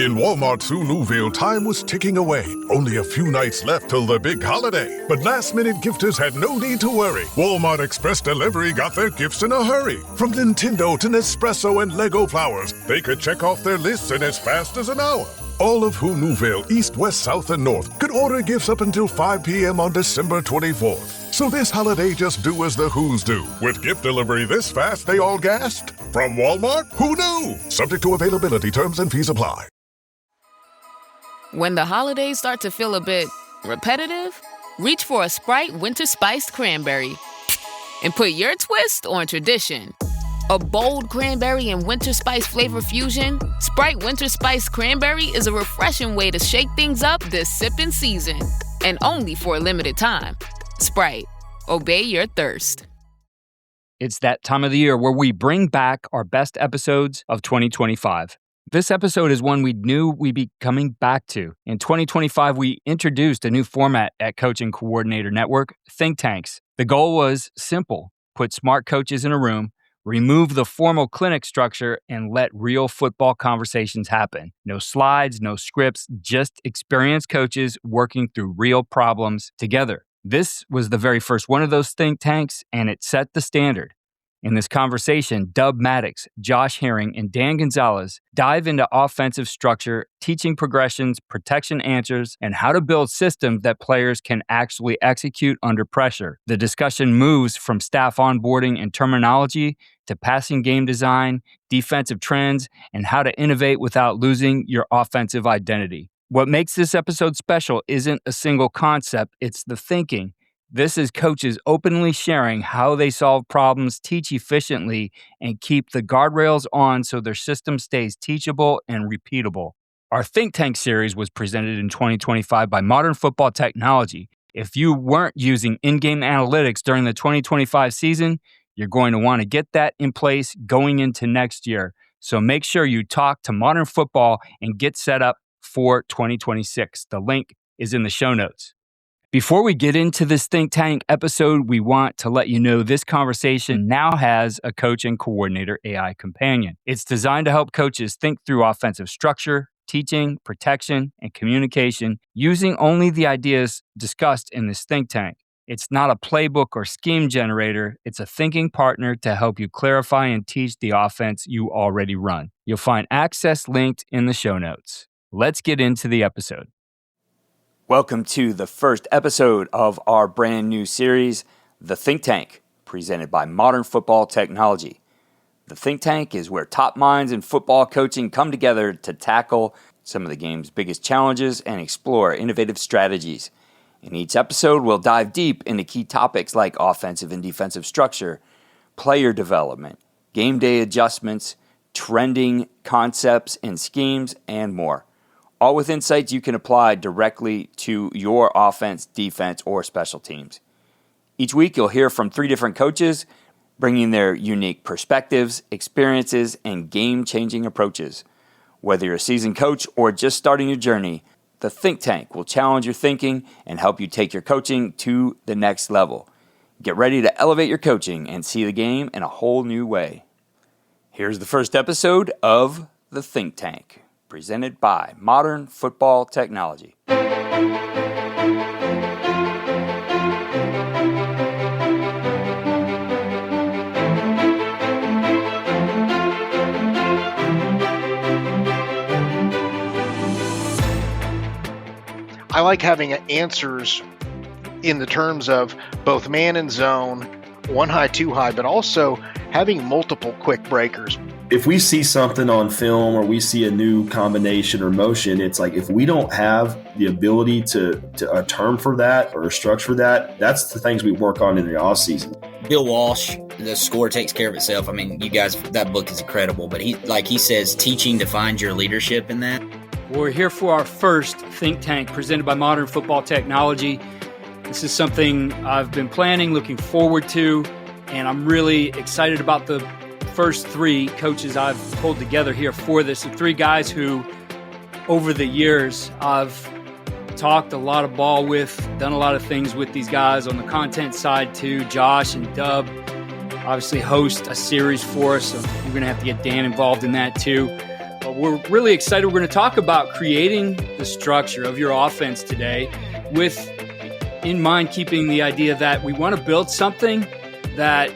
In Walmart's Who Newville, time was ticking away. Only a few nights left till the big holiday. But last-minute gifters had no need to worry. Walmart Express Delivery got their gifts in a hurry. From Nintendo to Nespresso and Lego flowers, they could check off their lists in as fast as an hour. All of Who Newville, East, West, South, and North, could order gifts up until 5 p.m. on December 24th. So this holiday, just do as the Who's do. With gift delivery this fast, they all gasped. From Walmart, who knew? Subject to availability, terms and fees apply. When the holidays start to feel a bit repetitive, reach for a Sprite Winter Spiced Cranberry and put your twist on tradition. A bold cranberry and winter spice flavor fusion, Sprite Winter Spiced Cranberry is a refreshing way to shake things up this sipping season. And only for a limited time. Sprite, obey your thirst. It's that time of the year where we bring back our best episodes of 2025. This episode is one we knew we'd be coming back to. In 2025, we introduced a new format at Coaching Coordinator Network, Think Tanks. The goal was simple: put smart coaches in a room, remove the formal clinic structure, and let real football conversations happen. No slides, no scripts, just experienced coaches working through real problems together. This was the very first one of those think tanks, and it set the standard. In this conversation, Dub Maddox, Josh Herring, and Dan Gonzalez dive into offensive structure, teaching progressions, protection answers, and how to build systems that players can actually execute under pressure. The discussion moves from staff onboarding and terminology to passing game design, defensive trends, and how to innovate without losing your offensive identity. What makes this episode special isn't a single concept, it's the thinking. This is coaches openly sharing how they solve problems, teach efficiently, and keep the guardrails on so their system stays teachable and repeatable. Our Think Tank series was presented in 2025 by Modern Football Technology. If you weren't using in-game analytics during the 2025 season, you're going to want to get that in place going into next year. So make sure you talk to Modern Football and get set up for 2026. The link is in the show notes. Before we get into this Think Tank episode, we want to let you know this conversation now has a Coach and Coordinator AI companion. It's designed to help coaches think through offensive structure, teaching, protection, and communication using only the ideas discussed in this think tank. It's not a playbook or scheme generator. It's a thinking partner to help you clarify and teach the offense you already run. You'll find access linked in the show notes. Let's get into the episode. Welcome to the first episode of our brand new series, The Think Tank, presented by Modern Football Technology. The Think Tank is where top minds in football coaching come together to tackle some of the game's biggest challenges and explore innovative strategies. In each episode, we'll dive deep into key topics like offensive and defensive structure, player development, game day adjustments, trending concepts and schemes, and more. All with insights you can apply directly to your offense, defense, or special teams. Each week, you'll hear from 3 different coaches, bringing their unique perspectives, experiences, and game-changing approaches. Whether you're a seasoned coach or just starting your journey, the Think Tank will challenge your thinking and help you take your coaching to the next level. Get ready to elevate your coaching and see the game in a whole new way. Here's the first episode of The Think Tank, presented by Modern Football Technology. I like having answers in the terms of both man and zone, 1 high, 2 high, but also having multiple quick breakers. If we see something on film or we see a new combination or motion, it's like if we don't have the ability to a term for that or a structure for that, that's the things we work on in the off season. Bill Walsh, The Score Takes Care of Itself. I mean, you guys, that book is incredible, but he says, teaching to find your leadership in that. We're here for our first Think Tank presented by Modern Football Technology. This is something I've been planning, looking forward to, and I'm really excited about the first 3 coaches I've pulled together here for this. The 3 guys who, over the years, I've talked a lot of ball with, done a lot of things with these guys on the content side too. Josh and Dub obviously host a series for us, so we're going to have to get Dan involved in that too. We're really excited. We're going to talk about creating the structure of your offense today with in mind keeping the idea that we want to build something that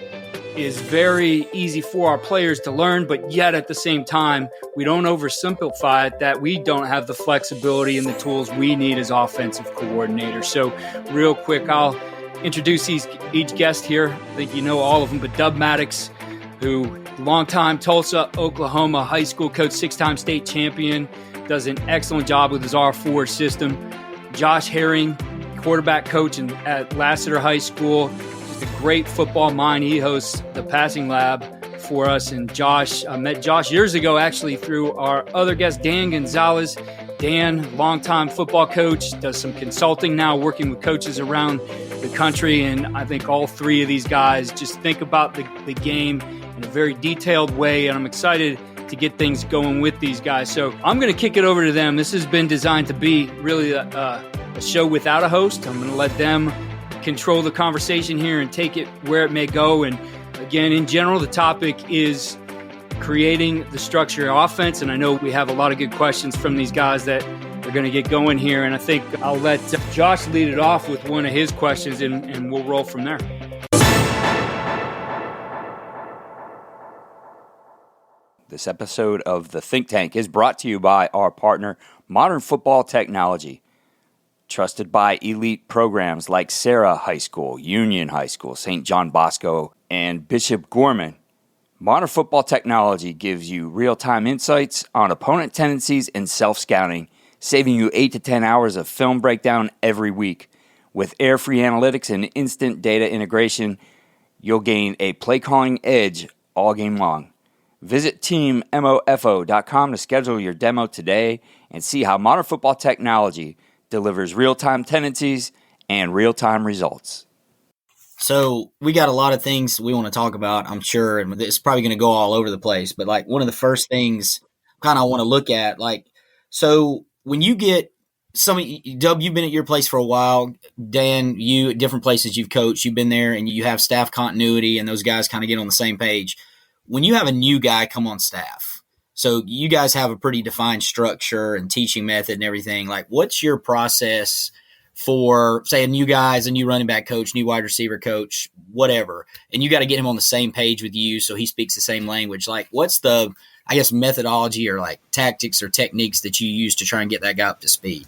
is very easy for our players to learn, but yet at the same time, we don't oversimplify it, that we don't have the flexibility and the tools we need as offensive coordinators. So real quick, I'll introduce each guest here. I think you know all of them, but Dub Maddox, who longtime Tulsa, Oklahoma high school coach, 6-time state champion, does an excellent job with his R4 system. Josh Herring, quarterback coach at Lassiter High School, just a great football mind. He hosts the passing lab for us. And Josh, I met Josh years ago actually through our other guest, Dan Gonzalez. Dan, longtime football coach, does some consulting now, working with coaches around the country. And I think all three of these guys just think about the game in a very detailed way. And I'm excited to get things going with these guys. So I'm going to kick it over to them. This has been designed to be really a show without a host. I'm going to let them control the conversation here and take it where it may go. And again, in general, the topic is creating the structure of offense. And I know we have a lot of good questions from these guys that are going to get going here. And I think I'll let Josh lead it off with one of his questions and we'll roll from there. This episode of The Think Tank is brought to you by our partner, Modern Football Technology. Trusted by elite programs like Sarah High School, Union High School, St. John Bosco, and Bishop Gorman, Modern Football Technology gives you real-time insights on opponent tendencies and self-scouting, saving you 8 to 10 hours of film breakdown every week. With air-free analytics and instant data integration, you'll gain a play-calling edge all game long. Visit teammofo.com to schedule your demo today and see how Modern Football Technology delivers real-time tendencies and real-time results. So we got a lot of things we want to talk about, I'm sure, and it's probably going to go all over the place. But like one of the first things kind of I want to look at, like, so when you get Dub, you've been at your place for a while. Dan, you at different places you've coached, you've been there and you have staff continuity and those guys kind of get on the same page. When you have a new guy come on staff, so you guys have a pretty defined structure and teaching method and everything. Like, what's your process for, say, a new guy's a new running back coach, new wide receiver coach, whatever, and you got to get him on the same page with you so he speaks the same language? Like, what's the, I guess, methodology or like tactics or techniques that you use to try and get that guy up to speed?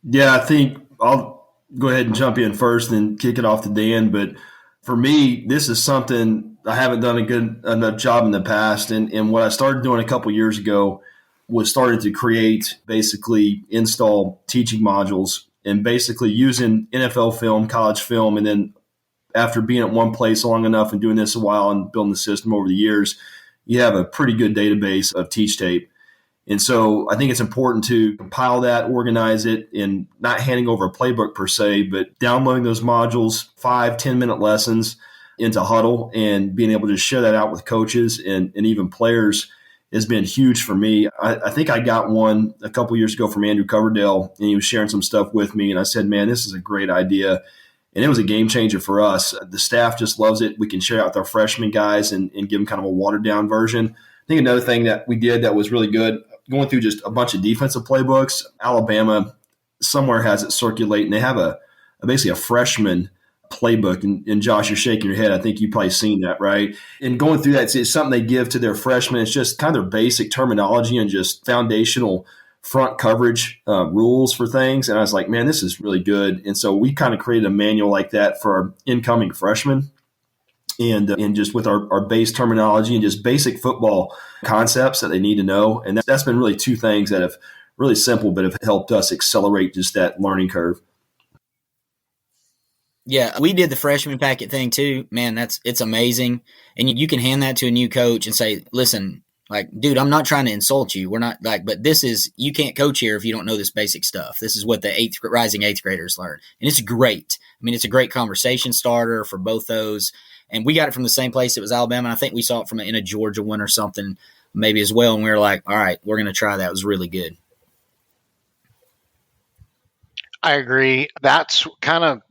Yeah, I think I'll go ahead and jump in first and kick it off to Dan. But for me, this is something I haven't done a good enough job in the past. And what I started doing a couple years ago was started to create, basically install teaching modules and basically using NFL film, college film. And then after being at one place long enough and doing this a while and building the system over the years, you have a pretty good database of teach tape. And so I think it's important to compile that, organize it, and not handing over a playbook per se, but downloading those modules, 5-10 minute lessons into Huddle and being able to share that out with coaches and even players has been huge for me. I think I got one a couple years ago from Andrew Coverdale, and he was sharing some stuff with me. And I said, man, this is a great idea. And it was a game changer for us. The staff just loves it. We can share it with our freshman guys and give them kind of a watered down version. I think another thing that we did that was really good, going through just a bunch of defensive playbooks. Alabama somewhere has it circulate, and they have basically a freshman playbook. And Josh, you're shaking your head. I think you've probably seen that, right? And going through that, it's something they give to their freshmen. It's just kind of their basic terminology and just foundational front coverage rules for things. And I was like, man, this is really good. And so we kind of created a manual like that for our incoming freshmen. And just with our base terminology and just basic football concepts that they need to know. And that's been really two things that have really simple, but have helped us accelerate just that learning curve. Yeah, we did the freshman packet thing too. Man, it's amazing. And you can hand that to a new coach and say, listen, like, dude, I'm not trying to insult you. We're not like, but this is, you can't coach here if you don't know this basic stuff. This is what the rising eighth graders learn. And it's great. I mean, it's a great conversation starter for both those. And we got it from the same place. It was Alabama. And I think we saw it in a Georgia one or something maybe as well. And we were like, all right, we're going to try that. It was really good. I agree. That's kind of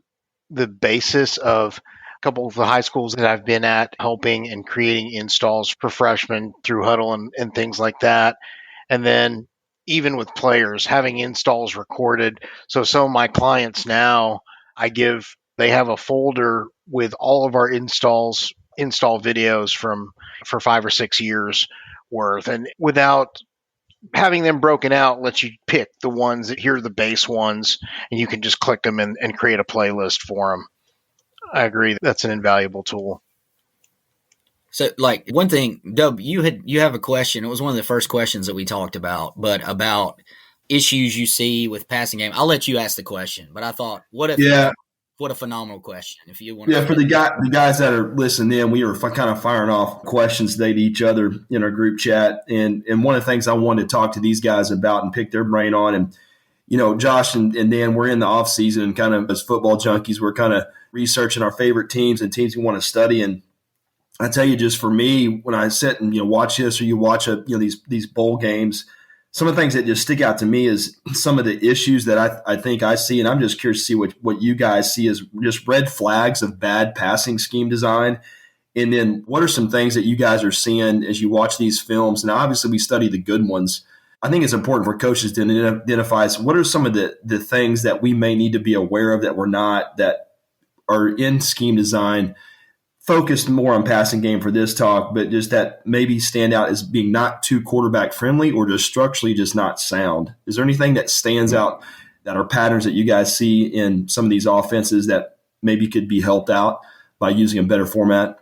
the basis of couple of the high schools that I've been at, helping and creating installs for freshmen through Huddle and things like that. And then even with players, having installs recorded. So some of my clients now, they have a folder with all of our install videos for 5 or 6 years worth. And without having them broken out, lets you pick the ones that here are the base ones, and you can just click them and create a playlist for them. I agree. That's an invaluable tool. So, like, one thing, Dub, you have a question. It was one of the first questions that we talked about, but about issues you see with passing game. I'll let you ask the question, but I thought, what a phenomenal question. If you want, for the guys that are listening in, we were kind of firing off questions today to each other in our group chat, and one of the things I wanted to talk to these guys about and pick their brain on, and Josh and Dan, we're in the off season, and kind of as football junkies, we're kind of researching our favorite teams and teams we want to study. And I tell you, just for me, when I sit and watch this, or you watch these bowl games, some of the things that just stick out to me is some of the issues that I think I see, and I'm just curious to see what you guys see as just red flags of bad passing scheme design. And then what are some things that you guys are seeing as you watch these films? And obviously we study the good ones. I think it's important for coaches to identify what are some of the things that we may need to be aware of that we're not, that are in scheme design, focused more on passing game for this talk, but just that maybe stand out as being not too quarterback friendly or just structurally just not sound. Is there anything that stands out that are patterns that you guys see in some of these offenses that maybe could be helped out by using a better format?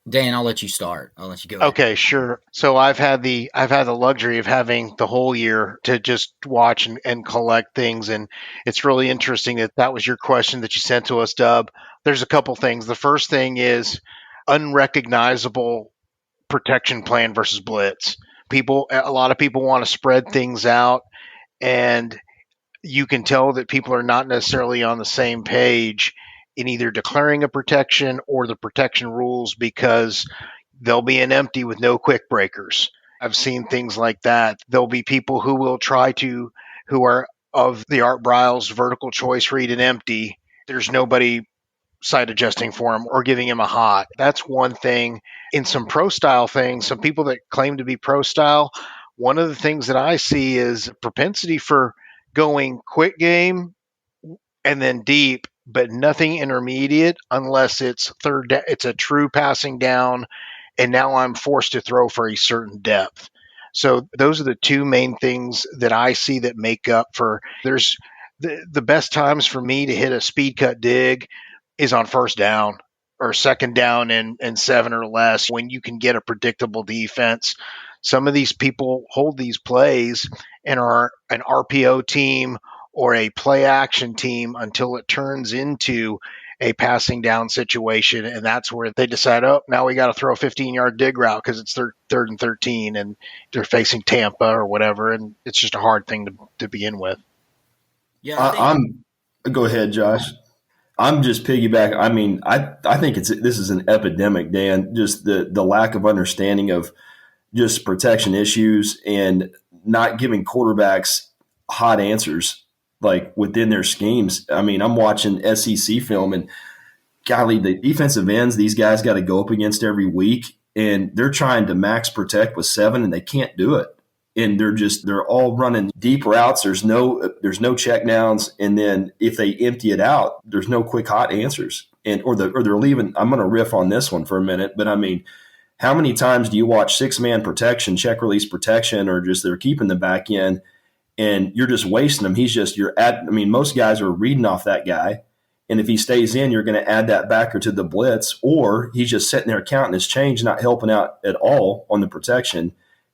Dan, I'll let you start. I'll let you go. Okay, sure. So I've had the luxury of having the whole year to just watch and collect things, and it's really interesting that was your question that you sent to us, Dub. There's a couple things. The first thing is unrecognizable protection plan versus blitz. A lot of people want to spread things out, and you can tell that people are not necessarily on the same page in either declaring a protection or the protection rules, because there'll be an empty with no quick breakers. I've seen things like that. There'll be people who are of the Art Briles vertical choice read and empty. There's nobody side adjusting for him or giving him a hot. That's one thing. In some pro style things, some people that claim to be pro style, one of the things that I see is propensity for going quick game and then deep, but nothing intermediate unless it's it's a true passing down, and now I'm forced to throw for a certain depth. So those are the two main things that I see that make up for. There's the best times for me to hit a speed cut dig is on first down or second down and 7 or less, when you can get a predictable defense. Some of these people hold these plays and are an RPO team or a play action team until it turns into a passing down situation. And that's where they decide, oh, now we got to throw a 15-yard dig route because it's third and 13 and they're facing Tampa or whatever. And it's just a hard thing to begin with. Yeah, go ahead, Josh. I'm just piggyback. I mean, I think this is an epidemic, Dan, just the lack of understanding of just protection issues and not giving quarterbacks hot answers like within their schemes. I mean, I'm watching SEC film, and golly, the defensive ends these guys got to go up against every week, and they're trying to max protect with 7, and they can't do it. And they're all running deep routes. There's no check downs, and then if they empty it out, there's no quick hot answers. Or they're leaving. I'm going to riff on this one for a minute, but I mean, how many times do you watch 6-man protection, check release protection, or just they're keeping the back end, and you're just wasting them? Most guys are reading off that guy, and if he stays in, you're going to add that backer to the blitz, or he's just sitting there counting his change, not helping out at all on the protection.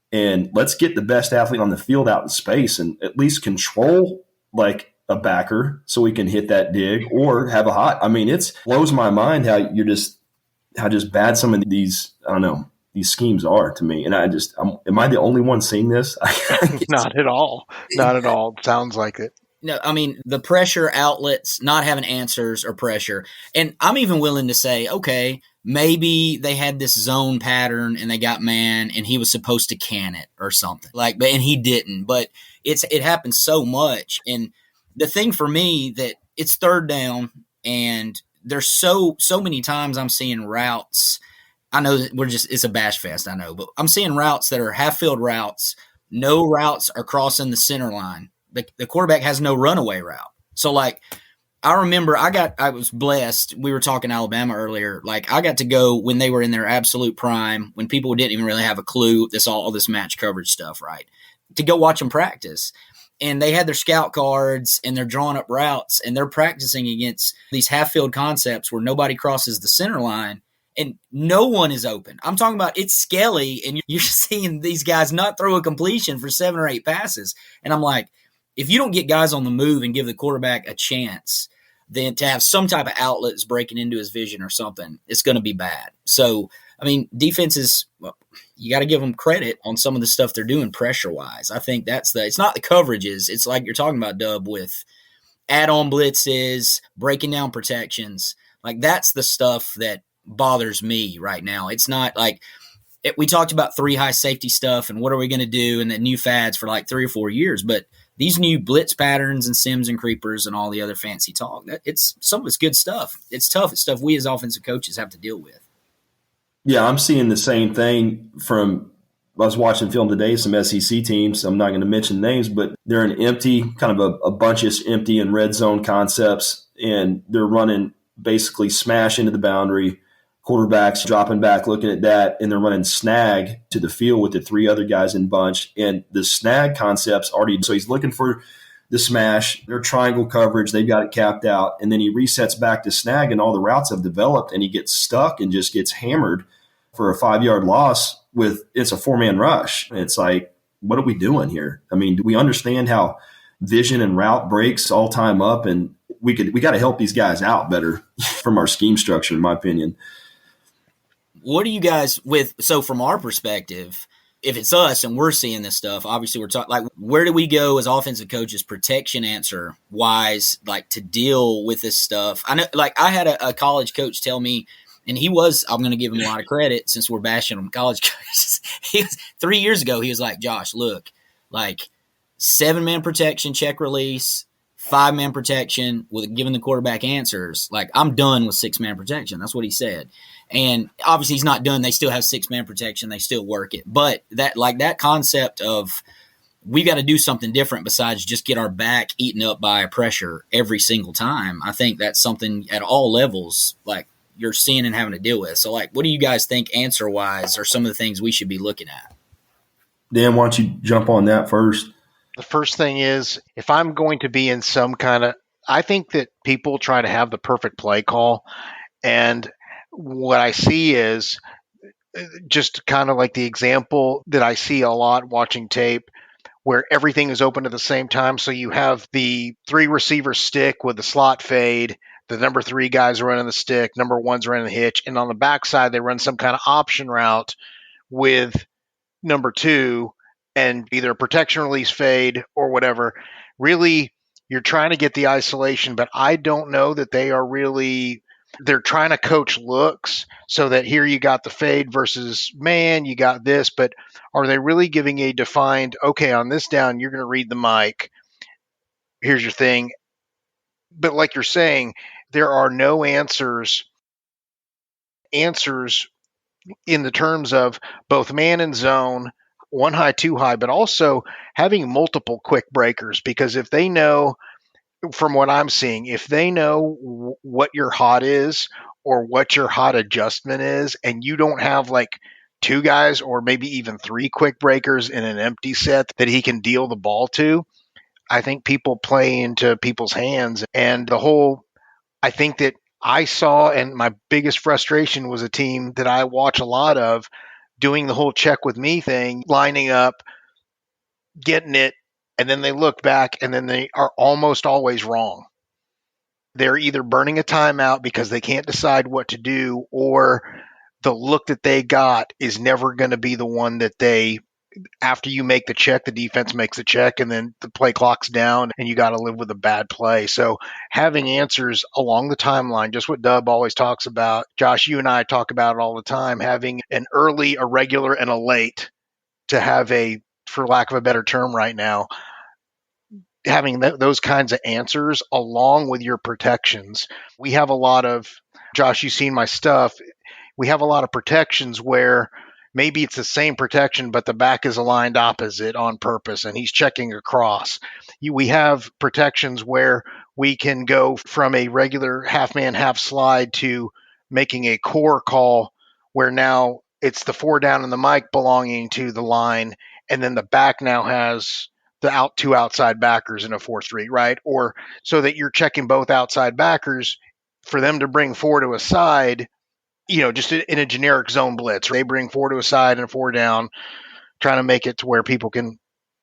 And let's get the best athlete on the field out in space and at least control like a backer so we can hit that dig or have a hot. I mean, it blows my mind how just bad some of these, I don't know, these schemes are to me. And am I the only one seeing this? Not at all. Not at all. Sounds like it. No, I mean, the pressure outlets not having answers or pressure. And I'm even willing to say, okay, maybe they had this zone pattern and they got man and he was supposed to can it or something and he didn't, but it happens so much. And the thing for me that it's third down And there's so many times I'm seeing routes. I know that it's a bash fest, I know, but I'm seeing routes that are half-field routes. No routes are crossing the center line. The quarterback has no runaway route. So, like, I remember I was blessed. We were talking Alabama earlier. Like, I got to go when they were in their absolute prime, when people didn't even really have a clue all this match coverage stuff, right? To go watch them practice. And they had their scout cards and they're drawing up routes and they're practicing against these half-field concepts where nobody crosses the center line and no one is open. I'm talking about it's Skelly and you're seeing these guys not throw a completion for 7 or 8 passes. And I'm like, if you don't get guys on the move and give the quarterback a chance, then to have some type of outlets breaking into his vision or something, it's going to be bad. So, I mean, defenses, you got to give them credit on some of the stuff they're doing pressure-wise. I think it's not the coverages. It's like you're talking about, Dub, with add-on blitzes, breaking down protections. Like, that's the stuff that bothers me right now. It's not like we talked about 3 high safety stuff and what are we going to do and the new fads for like 3 or 4 years, but these new blitz patterns and sims and creepers and all the other fancy talk, some of it's good stuff. It's tough. It's stuff we as offensive coaches have to deal with. Yeah, I'm seeing the same thing I was watching film today, some SEC teams. I'm not going to mention names, but they're an empty, kind of a bunchish empty and red zone concepts, and they're running basically smash into the boundary. Quarterbacks dropping back, looking at that, and they're running snag to the field with the 3 other guys in bunch. And the snag concept's already – so he's looking for the smash. Their triangle coverage, they've got it capped out. And then he resets back to snag, and all the routes have developed, and he gets stuck and just gets hammered for a 5-yard loss it's a 4-man rush. And it's like, what are we doing here? I mean, do we understand how vision and route breaks all time up? And we got to help these guys out better from our scheme structure, in my opinion. What do you guys so from our perspective, if it's us and we're seeing this stuff, obviously we're talking like, where do we go as offensive coaches protection answer wise, like to deal with this stuff? I know, like I had a college coach tell me, and I'm going to give him a lot of credit since we're bashing on college coaches. 3 years ago, he was like, Josh, look, like 7-man protection, check release, 5-man protection with giving the quarterback answers. Like, I'm done with 6-man protection. That's what he said. And obviously he's not done. They still have 6-man protection. They still work it. But that concept of we got to do something different besides just get our back eaten up by pressure every single time. I think that's something at all levels, like you're seeing and having to deal with. So like, what do you guys think answer wise are some of the things we should be looking at? Dan, why don't you jump on that first? The first thing is, if I'm going to be in some kind of, I think that people try to have the perfect play call. And what I see is just kind of like the example that I see a lot watching tape where everything is open at the same time. So you have the 3 receiver stick with the slot fade, the number 3 guys running the stick, number 1's running the hitch. And on the backside, they run some kind of option route with number 2 and either a protection release fade or whatever. Really, you're trying to get the isolation, but I don't know that they're trying to coach looks so that here you got the fade versus man, you got this, but are they really giving a defined, okay, on this down, you're going to read the mic. Here's your thing. But like you're saying, there are no answers in the terms of both man and zone, 1 high, 2 high, but also having multiple quick breakers, because if they know, from what I'm seeing, if they know what your hot is or what your hot adjustment is, and you don't have like 2 guys or maybe even 3 quick breakers in an empty set that he can deal the ball to, I think people play into people's hands. And I think that I saw, and my biggest frustration was a team that I watch a lot of doing the whole check with me thing, lining up, getting it, and then they look back and then they are almost always wrong. They're either burning a timeout because they can't decide what to do, or the look that they got is never going to be the one that after you make the check, the defense makes the check, and then the play clock's down and you got to live with a bad play. So having answers along the timeline, just what Dub always talks about, Josh, you and I talk about it all the time, having an early, a regular, and a late to have for lack of a better term right now, having those kinds of answers along with your protections. We have a lot of, Josh, you've seen my stuff. We have a lot of protections where maybe it's the same protection, but the back is aligned opposite on purpose and he's checking across. We have protections where we can go from a regular half man, half slide to making a core call where now it's the 4 down and the mic belonging to the line. And then the back now has the two outside backers in a 4-3, right? Or so that you're checking both outside backers for them to bring 4 to a side, just in a generic zone blitz. They bring 4 to a side and a 4 down, trying to make it to where people can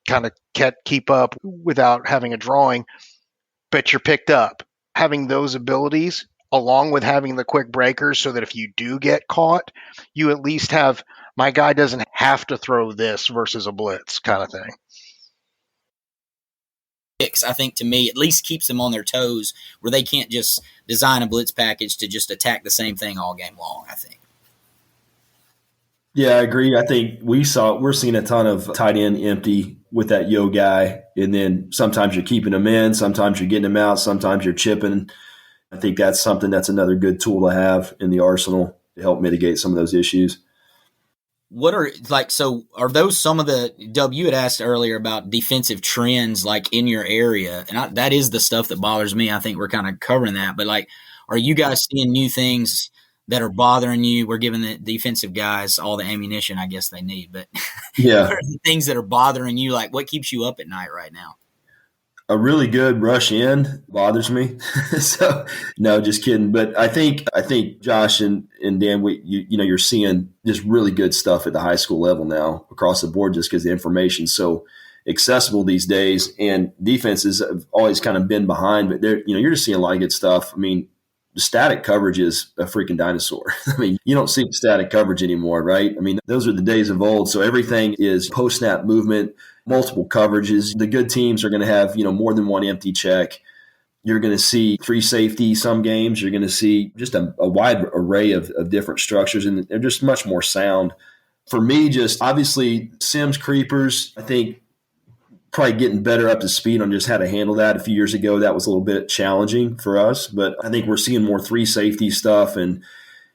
kind of keep up without having a drawing, but you're picked up. Having those abilities along with having the quick breakers so that if you do get caught, you at least have, my guy doesn't have to throw this versus a blitz kind of thing. I think, to me, at least keeps them on their toes where they can't just design a blitz package to just attack the same thing all game long, I think. Yeah, I agree. I think we're seeing a ton of tight end empty with that yo guy, and then sometimes you're keeping them in, sometimes you're getting them out, sometimes you're chipping. I think that's another good tool to have in the arsenal to help mitigate some of those issues. Are those some of the, W had asked earlier about defensive trends like in your area, and that is the stuff that bothers me. I think we're kind of covering that, but like, are you guys seeing new things that are bothering you? We're giving the defensive guys all the ammunition I guess they need, but yeah, what are the things that are bothering you? Like, what keeps you up at night right now? A really good rush in bothers me. So no, just kidding. But I think Josh and Dan, you're seeing just really good stuff at the high school level now across the board, just because the information's so accessible these days, and defenses have always kind of been behind, but you're just seeing a lot of good stuff. I mean, the static coverage is a freaking dinosaur. I mean, you don't see static coverage anymore, right? I mean, those are the days of old. So everything is post-snap movement, multiple coverages. The good teams are going to have, more than one empty check. You're going to see 3 safety some games. You're going to see just a wide array of different structures, and they're just much more sound. For me, just obviously Sims creepers, I think probably getting better up to speed on just how to handle that. A few years ago, that was a little bit challenging for us, but I think we're seeing more 3 safety stuff. And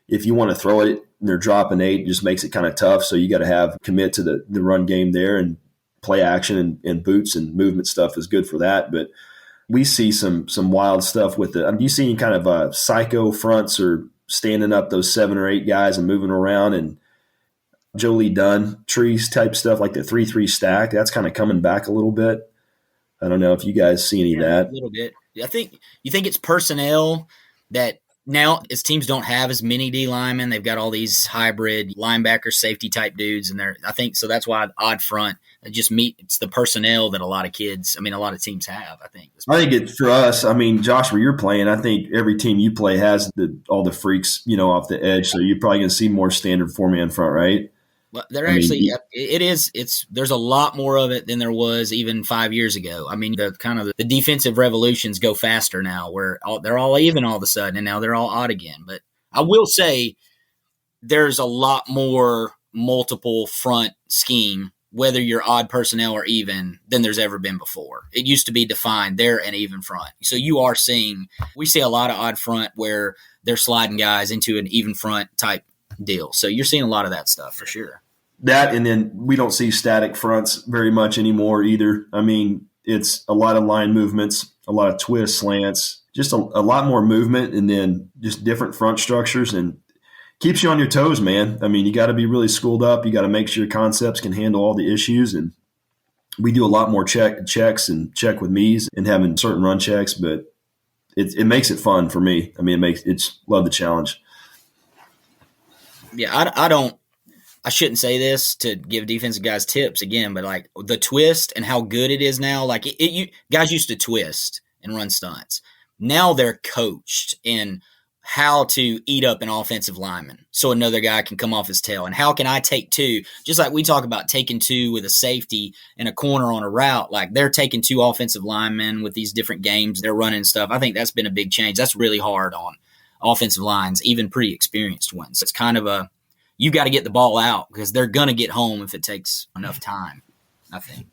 if you want to throw it, they're dropping 8, it just makes it kind of tough. So you got to commit to the run game there, and play action and boots and movement stuff is good for that. But we see some wild stuff with it. You see kind of psycho fronts or standing up those 7 or 8 guys and moving around, and Jolie Dunn trees type stuff like the 3-3 stack. That's kind of coming back a little bit. I don't know if you guys see any of that. A little bit. I think it's personnel that now as teams don't have as many D linemen, they've got all these hybrid linebacker safety type dudes, and I think so that's why odd front it's the personnel that a lot of teams have. I think it's for us. I mean, Josh, where you're playing, I think every team you play has all the freaks, off the edge. So you're probably going to see more standard 4-man front, right? Well, there's a lot more of it than there was even 5 years ago. I mean, the defensive revolutions go faster now, where they're all even all of a sudden, and now they're all odd again. But I will say there's a lot more multiple front scheme, whether you're odd personnel or even, than there's ever been before. It used to be defined, they're an even front. So we see a lot of odd front where they're sliding guys into an even front type deal. So you're seeing a lot of that stuff for sure. That, and then we don't see static fronts very much anymore either. I mean, it's a lot of line movements, a lot of twists, slants, just a lot more movement, and then just different front structures, and keeps you on your toes, man. I mean, you got to be really schooled up. You got to make sure your concepts can handle all the issues, and we do a lot more checks and check with me's and having certain run checks, but it makes it fun for me. I mean, love the challenge. Yeah, I shouldn't say this to give defensive guys tips again, but like the twist and how good it is now, like guys used to twist and run stunts. Now they're coached in how to eat up an offensive lineman so another guy can come off his tail. And how can I take 2? Just like we talk about taking 2 with a safety and a corner on a route, like they're taking 2 offensive linemen with these different games they're running stuff. I think that's been a big change. That's really hard on offensive lines, even pretty experienced ones. It's kind of you got to get the ball out because they're going to get home if it takes enough time, I think.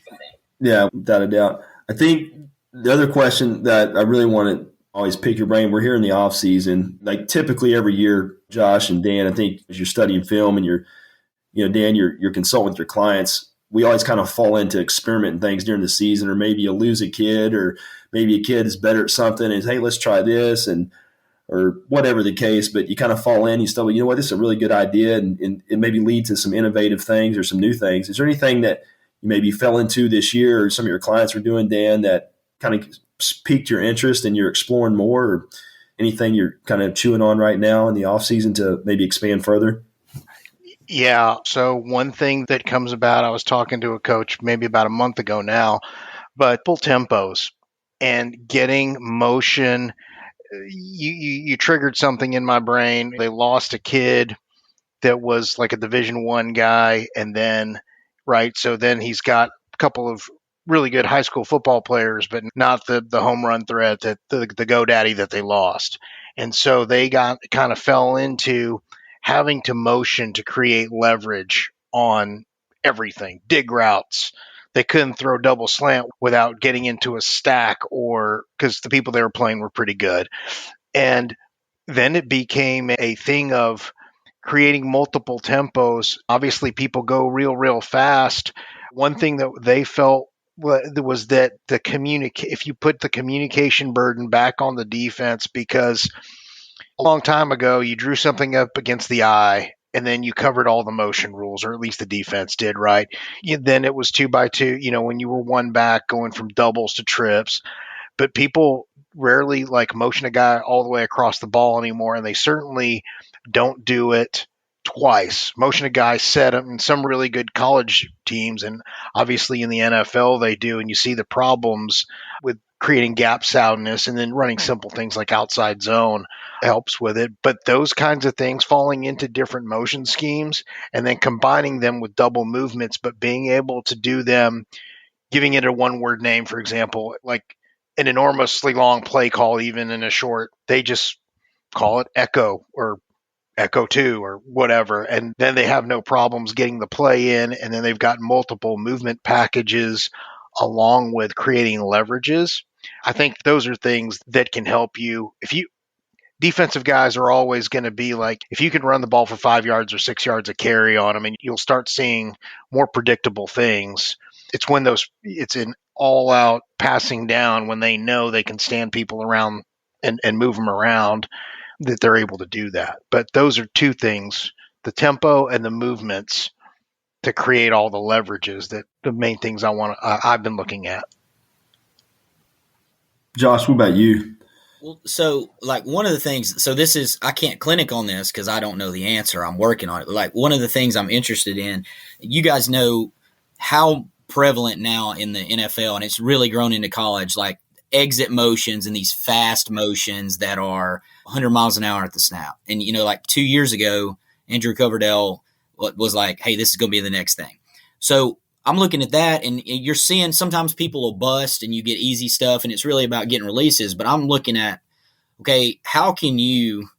Yeah, without a doubt. I think The other question that I really want to always pick your brain, we're here in the off season, like typically every year, Josh and Dan, I think as you're studying film and Dan, you're consulting with your clients, we always kind of fall into experimenting things during the season, or maybe you lose a kid, or maybe a kid is better at something and hey, let's try this, or whatever the case, but you kind of fall in, you stumble, you know what, this is a really good idea, and it maybe lead to some innovative things or some new things. Is there anything that you maybe fell into this year or some of your clients were doing, Dan, that kind of piqued your interest and you're exploring more, or anything you're kind of chewing on right now in the off season to maybe expand further? Yeah. So one thing that comes about, I was talking to a coach maybe about a month ago now, but full tempos and getting motion. You triggered something in my brain. They lost a kid that was like a Division I guy, and then so then he's got a couple of really good high school football players, but not the home run threat, that the GoDaddy that they lost. And so they kind of fell into having to motion to create leverage on everything, dig routes. They couldn't throw double slant without getting into a stack, or because the people they were playing were pretty good. And then it became a thing of creating multiple tempos. Obviously, people go real fast. One thing that they felt was that if you put the communication burden back on the defense, because a long time ago, you drew something up against the eye and then you covered all the motion rules, or at least the defense did, right? Then it was 2x2, when you were one back going from doubles to trips. But people rarely motion a guy all the way across the ball anymore, and they certainly don't do it twice. Motion a guy set up in some really good college teams, and obviously in the NFL they do, and you see the problems with creating gap soundness, and then running simple things like outside zone helps with it. But those kinds of things, falling into different motion schemes and then combining them with double movements, but being able to do them, giving it a one-word name, for example, like an enormously long play call, even in a short, they just call it Echo or Echo 2 or whatever. And then they have no problems getting the play in. And then they've got multiple movement packages along with creating leverages. I think those are things that can help you. Defensive guys are always going to be like, if you can run the ball for 5 yards or 6 yards a carry on them, and you'll start seeing more predictable things. It's an all out passing down when they know they can stand people around and move them around, that they're able to do that. But those are two things, the tempo and the movements, to create all the leverages, that the main things I've been looking at. Josh, what about you? Well, so one of the things, I can't clinic on this because I don't know the answer. I'm working on it. One of the things I'm interested in, you guys know how prevalent now in the NFL, and it's really grown into college, exit motions and these fast motions that are 100 miles an hour at the snap. And, 2 years ago, Andrew Coverdale was like, hey, this is going to be the next thing. So I'm looking at that, and you're seeing sometimes people will bust and you get easy stuff, and it's really about getting releases. But I'm looking at, okay, how can you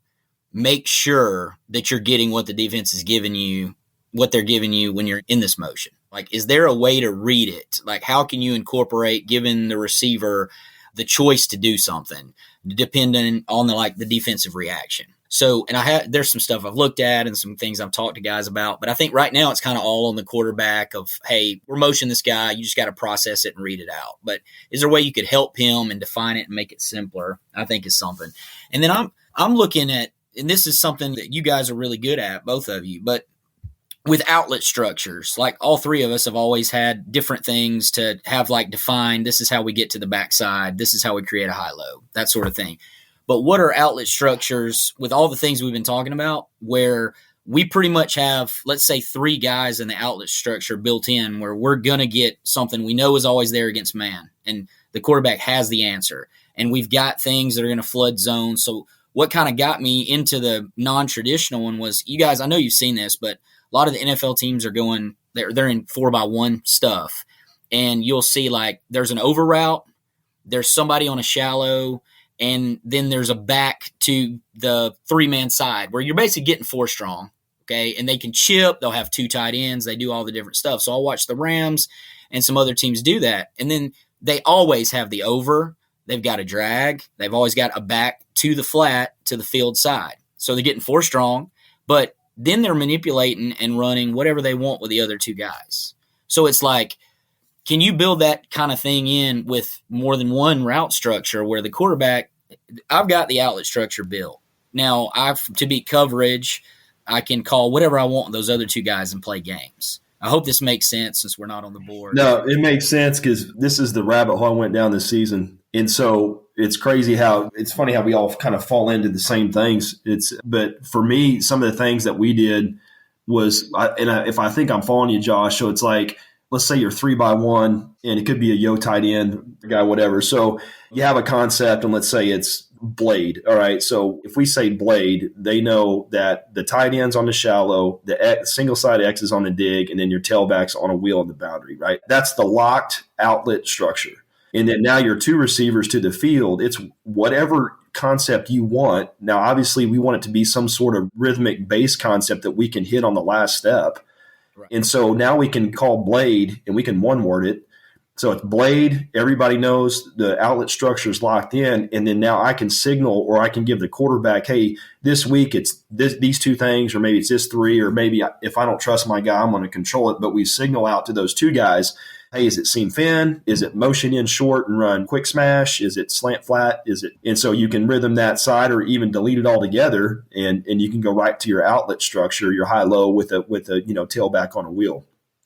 make sure that you're getting what the defense is giving you, what they're giving you when you're in this motion? Is there a way to read it? How can you incorporate, giving the receiver the choice to do something, depending on the defensive reaction? So, and there's some stuff I've looked at and some things I've talked to guys about, but I think right now it's kind of all on the quarterback of, hey, we're motioning this guy. You just got to process it and read it out. But is there a way you could help him and define it and make it simpler? I think is something. And then I'm looking at, and this is something that you guys are really good at, both of you, but with outlet structures, all three of us have always had different things to have defined. This is how we get to the backside. This is how we create a high-low, that sort of thing. But what are outlet structures with all the things we've been talking about, where we pretty much have, let's say, 3 guys in the outlet structure built in, where we're going to get something we know is always there against man, and the quarterback has the answer. And we've got things that are going to flood zones. So what kind of got me into the non-traditional one was, you guys, I know you've seen this, but a lot of the NFL teams are going, they're in 4x1 stuff. And you'll see there's an over route, there's somebody on a shallow, and then there's a back to the 3-man side where you're basically getting 4 strong. Okay. And they can chip, they'll have 2 tight ends, they do all the different stuff. So I'll watch the Rams and some other teams do that. And then they always have the over. They've got a drag. They've always got a back to the flat to the field side. So they're getting 4 strong, but then they're manipulating and running whatever they want with the other 2 guys. So it's like, can you build that kind of thing in with more than one route structure where the quarterback, I've got the outlet structure built. Now, to beat coverage, I can call whatever I want with those other 2 guys and play games. I hope this makes sense since we're not on the board. No, it makes sense because this is the rabbit hole I went down this season. And so it's crazy it's funny how we all kind of fall into the same things. But for me, some of the things that we did was, if I think I'm following you, Josh, so it's like, let's say you're 3-by-1 and it could be a yo tight end guy, whatever. So you have a concept and let's say it's blade. All right. So if we say blade, they know that the tight end's on the shallow, the single side X is on the dig, and then your tailback's on a wheel in the boundary, right? That's the locked outlet structure. And then now your 2 receivers to the field, it's whatever concept you want. Now, obviously, we want it to be some sort of rhythmic base concept that we can hit on the last step. Right. And so now we can call blade and we can one-word it. So it's blade. Everybody knows the outlet structure is locked in. And then now I can signal or I can give the quarterback, hey, this week it's these 2 things, or maybe it's this 3, or maybe if I don't trust my guy, I'm going to control it. But we signal out to those 2 guys, hey, is it seam fin? Is it motion in short and run quick smash? Is it slant flat? And so you can rhythm that side or even delete it altogether, and you can go right to your outlet structure, your high-low with a tailback on a wheel.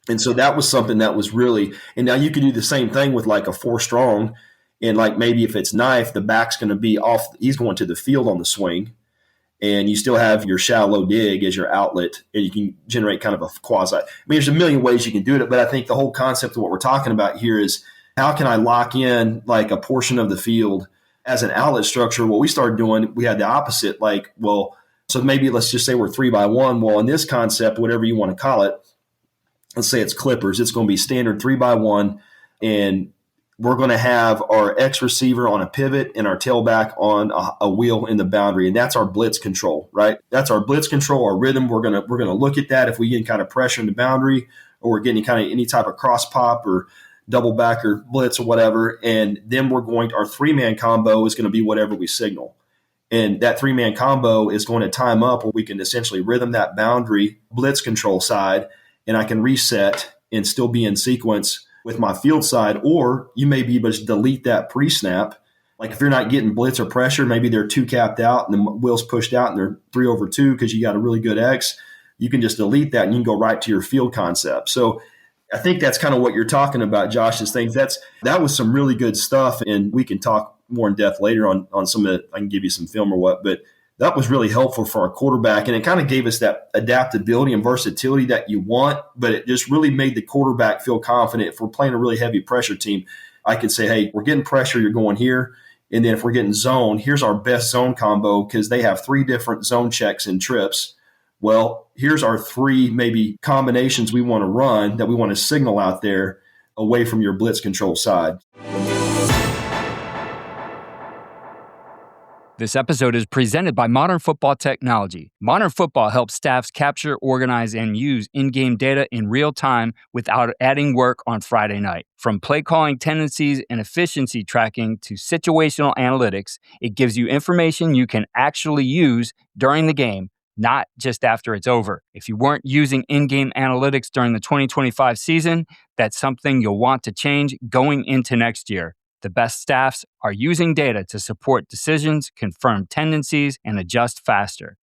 And so that was something that was really – and now you could do the same thing with like a 4 strong, and like maybe if it's knife, the back's going to be off – he's going to the field on the swing, and you still have your shallow dig as your outlet, and you can generate kind of a quasi – I mean, there's a million ways you can do it, but I think the whole concept of what we're talking about here is how can I lock in like a portion of the field as an outlet structure? What we started doing, we had the opposite, like, well, so maybe let's just say we're 3-by-1. Well, in this concept, whatever you want to call it, let's say it's clippers, it's going to be standard 3-by-1, and we're going to have our X receiver on a pivot and our tailback on a wheel in the boundary, and that's our blitz control, right? That's our blitz control, our rhythm. We're going to look at that if we get kind of pressure in the boundary, or we're getting kind of any type of cross pop or double back or blitz or whatever, and then our 3-man combo is going to be whatever we signal. And that 3-man combo is going to time up where we can essentially rhythm that boundary blitz control side, and I can reset and still be in sequence with my field side. Or you may be able to delete that pre-snap. Like if you're not getting blitz or pressure, maybe they're 2 capped out and the wheel's pushed out and they're 3/2 because you got a really good X. You can just delete that and you can go right to your field concept. So I think that's kind of what you're talking about, Josh's things. That was some really good stuff, and we can talk more in depth later on some of it. I can give you some film or what, but that was really helpful for our quarterback, and it kind of gave us that adaptability and versatility that you want, but it just really made the quarterback feel confident. If we're playing a really heavy pressure team, I could say, hey, we're getting pressure, you're going here. And then if we're getting zone, here's our best zone combo because they have 3 different zone checks and trips. Well, here's our 3 maybe combinations we want to run that we want to signal out there away from your blitz control side. This episode is presented by Modern Football Technology. Modern Football helps staffs capture, organize, and use in-game data in real time without adding work on Friday night. From play calling tendencies and efficiency tracking to situational analytics, it gives you information you can actually use during the game, not just after it's over. If you weren't using in-game analytics during the 2025 season, that's something you'll want to change going into next year. The best staffs are using data to support decisions, confirm tendencies, and adjust faster.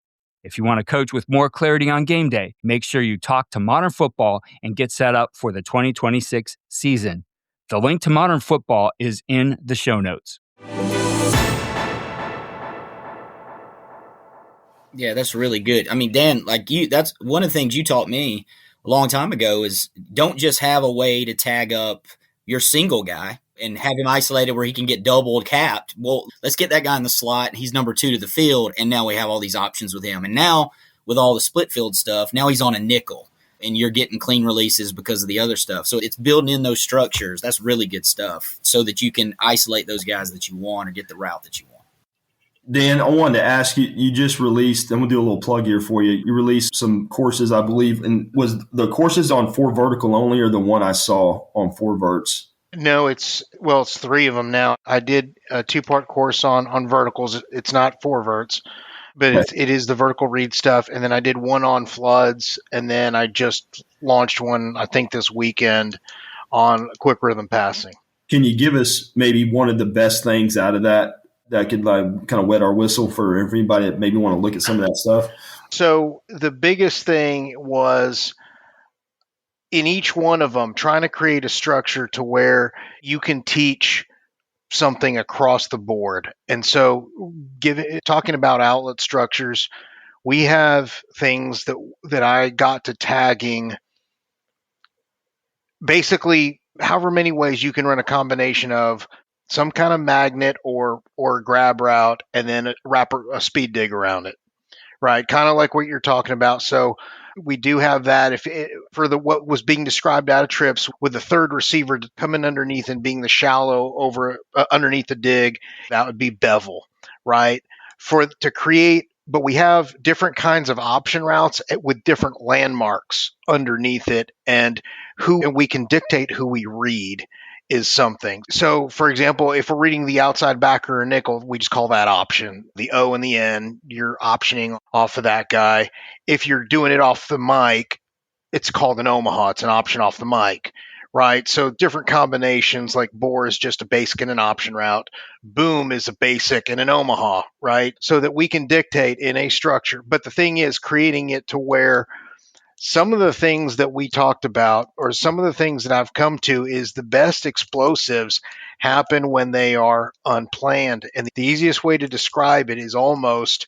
If you want to coach with more clarity on game day, make sure you talk to Modern Football and get set up for the 2026 season. The link to Modern Football is in the show notes. Yeah, that's really good. I mean, Dan, that's one of the things you taught me a long time ago is don't just have a way to tag up your single guy and have him isolated where he can get doubled capped. Well, let's get that guy in the slot. He's number 2 to the field, and now we have all these options with him. And now with all the split field stuff, now he's on a nickel, and you're getting clean releases because of the other stuff. So it's building in those structures. That's really good stuff so that you can isolate those guys that you want or get the route that you want. Dan, I wanted to ask you, you just released, I'm going to do a little plug here for you. You released some courses, I believe, and was the courses on 4 vertical only or the one I saw on 4 verts? No, it's 3 of them now. I did a 2-part course on verticals. It's not 4 verts, but it is the vertical read stuff. And then I did one on floods, and then I just launched one, I think, this weekend on quick rhythm passing. Can you give us maybe one of the best things out of that could like kind of wet our whistle for anybody that maybe want to look at some of that stuff? So the biggest thing was in each one of them trying to create a structure to where you can teach something across the board. And so talking about outlet structures, we have things that I got to tagging basically however many ways you can run a combination of some kind of magnet or grab route and then wrap a speed dig around it. Right, kind of like what you're talking about. So we do have that for what was being described out of trips with the third receiver coming underneath and being the shallow over underneath the dig, that would be bevel, right? To create, but we have different kinds of option routes with different landmarks underneath it, and we can dictate who we read is something. So, for example, if we're reading the outside backer or nickel, we just call that option. The O and the N, you're optioning off of that guy. If you're doing it off the mic, it's called an Omaha. It's an option off the mic, right? So different combinations, like bore is just a basic and an option route. Boom is a basic and an Omaha, right? So that we can dictate in a structure. But the thing is creating it to where some of the things that we talked about, or some of the things that I've come to, is the best explosives happen when they are unplanned. And the easiest way to describe it is almost,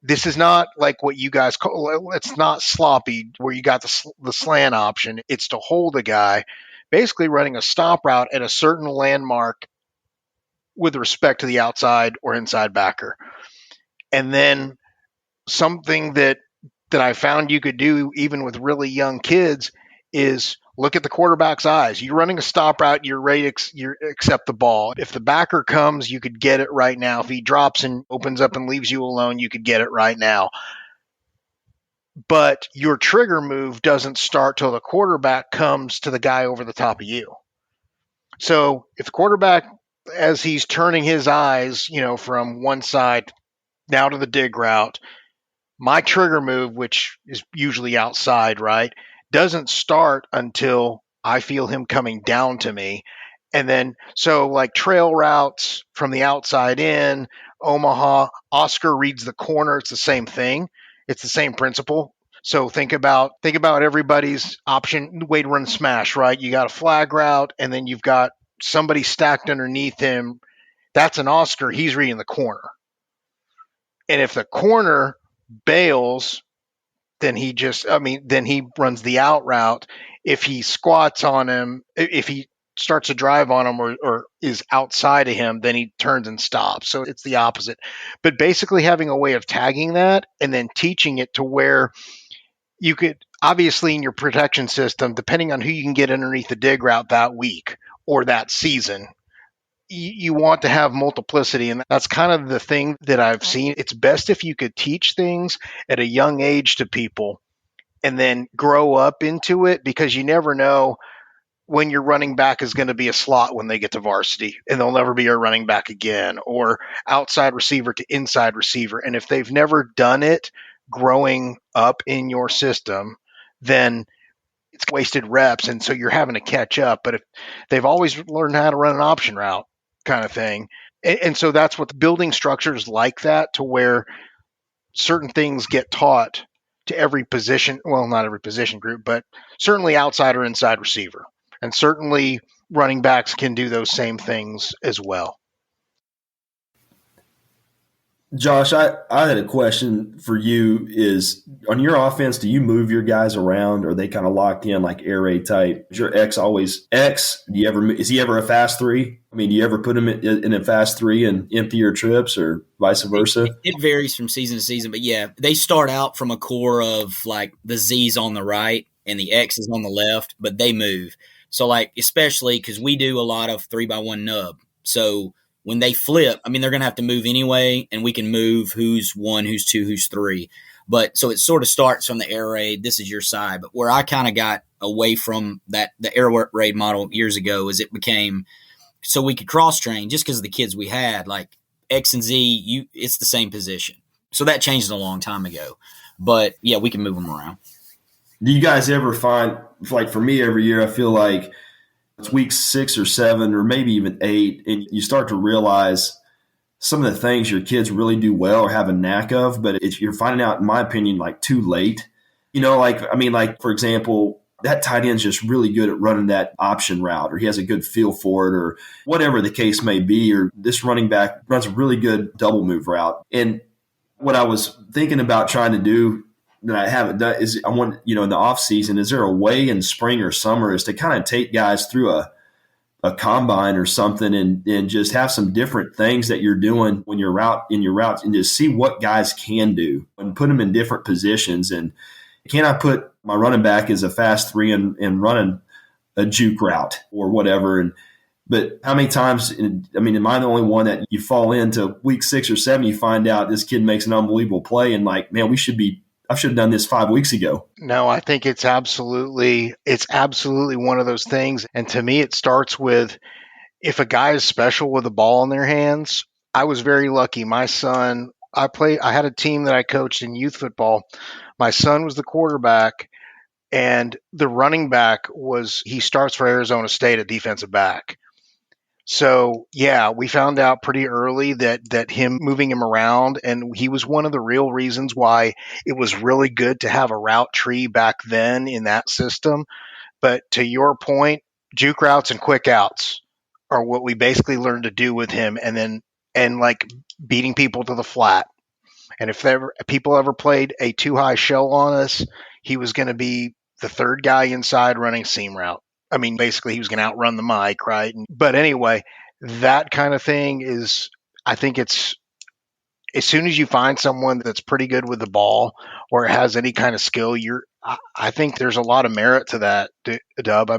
this is not like what you guys call, it's not sloppy where you got the slant option. It's to hold a guy, basically running a stop route at a certain landmark with respect to the outside or inside backer. And then something that I found you could do even with really young kids is look at the quarterback's eyes. You're running a stop route, you're ready to accept the ball. If the backer comes, you could get it right now. If he drops and opens up and leaves you alone, you could get it right now. But your trigger move doesn't start till the quarterback comes to the guy over the top of you. So if the quarterback, as he's turning his eyes, from one side now to the dig route, my trigger move, which is usually outside, right, doesn't start until I feel him coming down to me. And then, so like trail routes from the outside in, Omaha, Oscar reads the corner. It's the same thing. It's the same principle. So think about everybody's option way to run smash, right? You got a flag route, and then you've got somebody stacked underneath him. That's an Oscar. He's reading the corner. And if the corner bails, then he runs the out route. If he squats on him, if he starts to drive on him or is outside of him, then he turns and stops. So it's the opposite. But basically having a way of tagging that and then teaching it to where you could, obviously in your protection system, depending on who you can get underneath the dig route that week or that season, you want to have multiplicity, and that's kind of the thing that I've seen. It's best if you could teach things at a young age to people and then grow up into it, because you never know when your running back is going to be a slot when they get to varsity and they'll never be a running back again, or outside receiver to inside receiver. And if they've never done it growing up in your system, then it's wasted reps. And so you're having to catch up. But if they've always learned how to run an option route, kind of thing. And so that's what the building structures like that, to where certain things get taught to every position. Well, not every position group, but certainly outside or inside receiver. And certainly running backs can do those same things as well. Josh, I had a question for you. Is on your offense, do you move your guys around, or are they kind of locked in like air raid type? Is your X always X? Is he ever a fast 3? I mean, do you ever put him in a fast 3 and empty your trips, or vice versa? It varies from season to season, but yeah, they start out from a core of like the Z's on the right and the X is on the left, but they move. So like, especially because we do a lot of 3x1 nub. So when they flip, I mean, they're going to have to move anyway, and we can move who's 1, who's 2, who's 3. But so it sort of starts from the air raid. This is your side. But where I kind of got away from that, the air raid model years ago, is it became so we could cross train just because of the kids we had, like X and Z, it's the same position. So that changed a long time ago. But yeah, we can move them around. Do you guys ever find, like for me every year, I feel like it's week 6 or 7 or maybe even 8, and you start to realize some of the things your kids really do well or have a knack of, but you're finding out, in my opinion, like too late. Like for example, that tight end's just really good at running that option route, or he has a good feel for it, or whatever the case may be, or this running back runs a really good double move route. And what I was thinking about trying to do that I haven't done is I want, in the off season, is there a way in spring or summer is to kind of take guys through a combine or something and just have some different things that you're doing when you're in your routes and just see what guys can do and put them in different positions. And can I put my running back as a fast 3 and running a juke route or whatever? But how many times, am I the only one that you fall into week 6 or 7, you find out this kid makes an unbelievable play and like, man, I should have done this 5 weeks ago. No, I think it's absolutely one of those things. And to me, it starts with, if a guy is special with a ball in their hands. I was very lucky. My son, I had a team that I coached in youth football. My son was the quarterback, and the running back he starts for Arizona State at defensive back. So yeah, we found out pretty early that him moving him around, and he was one of the real reasons why it was really good to have a route tree back then in that system. But to your point, juke routes and quick outs are what we basically learned to do with him, and like beating people to the flat. And if people ever played a too high shell on us, he was going to be the third guy inside running seam route. Basically he was going to outrun the mic, right? But anyway, that kind of thing is, I think it's, as soon as you find someone that's pretty good with the ball or has any kind of skill, I think there's a lot of merit to that, Dub.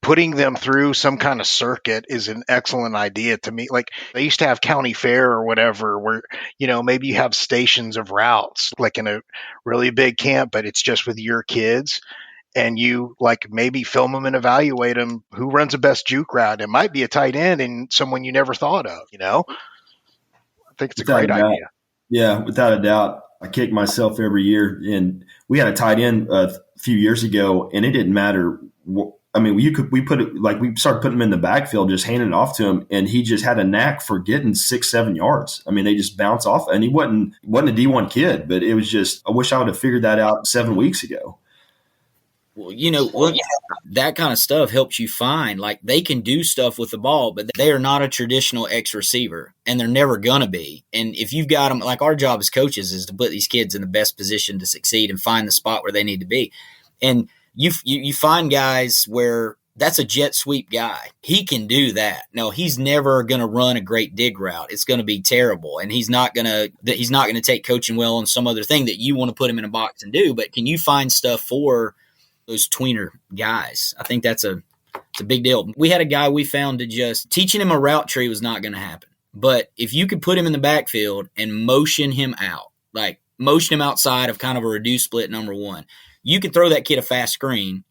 Putting them through some kind of circuit is an excellent idea to me. Like they used to have county fair or whatever, where, maybe you have stations of routes, like in a really big camp, but it's just with your kids. And you like maybe film them and evaluate them. Who runs the best juke route? It might be a tight end and someone you never thought of, I think it's a great idea. Yeah, without a doubt. I kick myself every year. And we had a tight end a few years ago, and it didn't matter. We started putting him in the backfield, just handing it off to him, and he just had a knack for getting 6-7 yards. They just bounce off, and he wasn't a D1 kid, but it was just, I wish I would have figured that out 7 weeks ago. Well, that kind of stuff helps you find, like, they can do stuff with the ball, but they are not a traditional X receiver, and they're never going to be. And if you've got them, like our job as coaches is to put these kids in the best position to succeed and find the spot where they need to be. And you find guys where that's a jet sweep guy. He can do that. No, he's never going to run a great dig route. It's going to be terrible. And he's not going to take coaching well on some other thing that you want to put him in a box and do. But can you find stuff for those tweener guys? I think it's a big deal. We had a guy we found to just teaching him a route tree was not going to happen. But if you could put him in the backfield and motion him out, like motion him outside of kind of a reduced split number one, you could throw that kid a fast screen.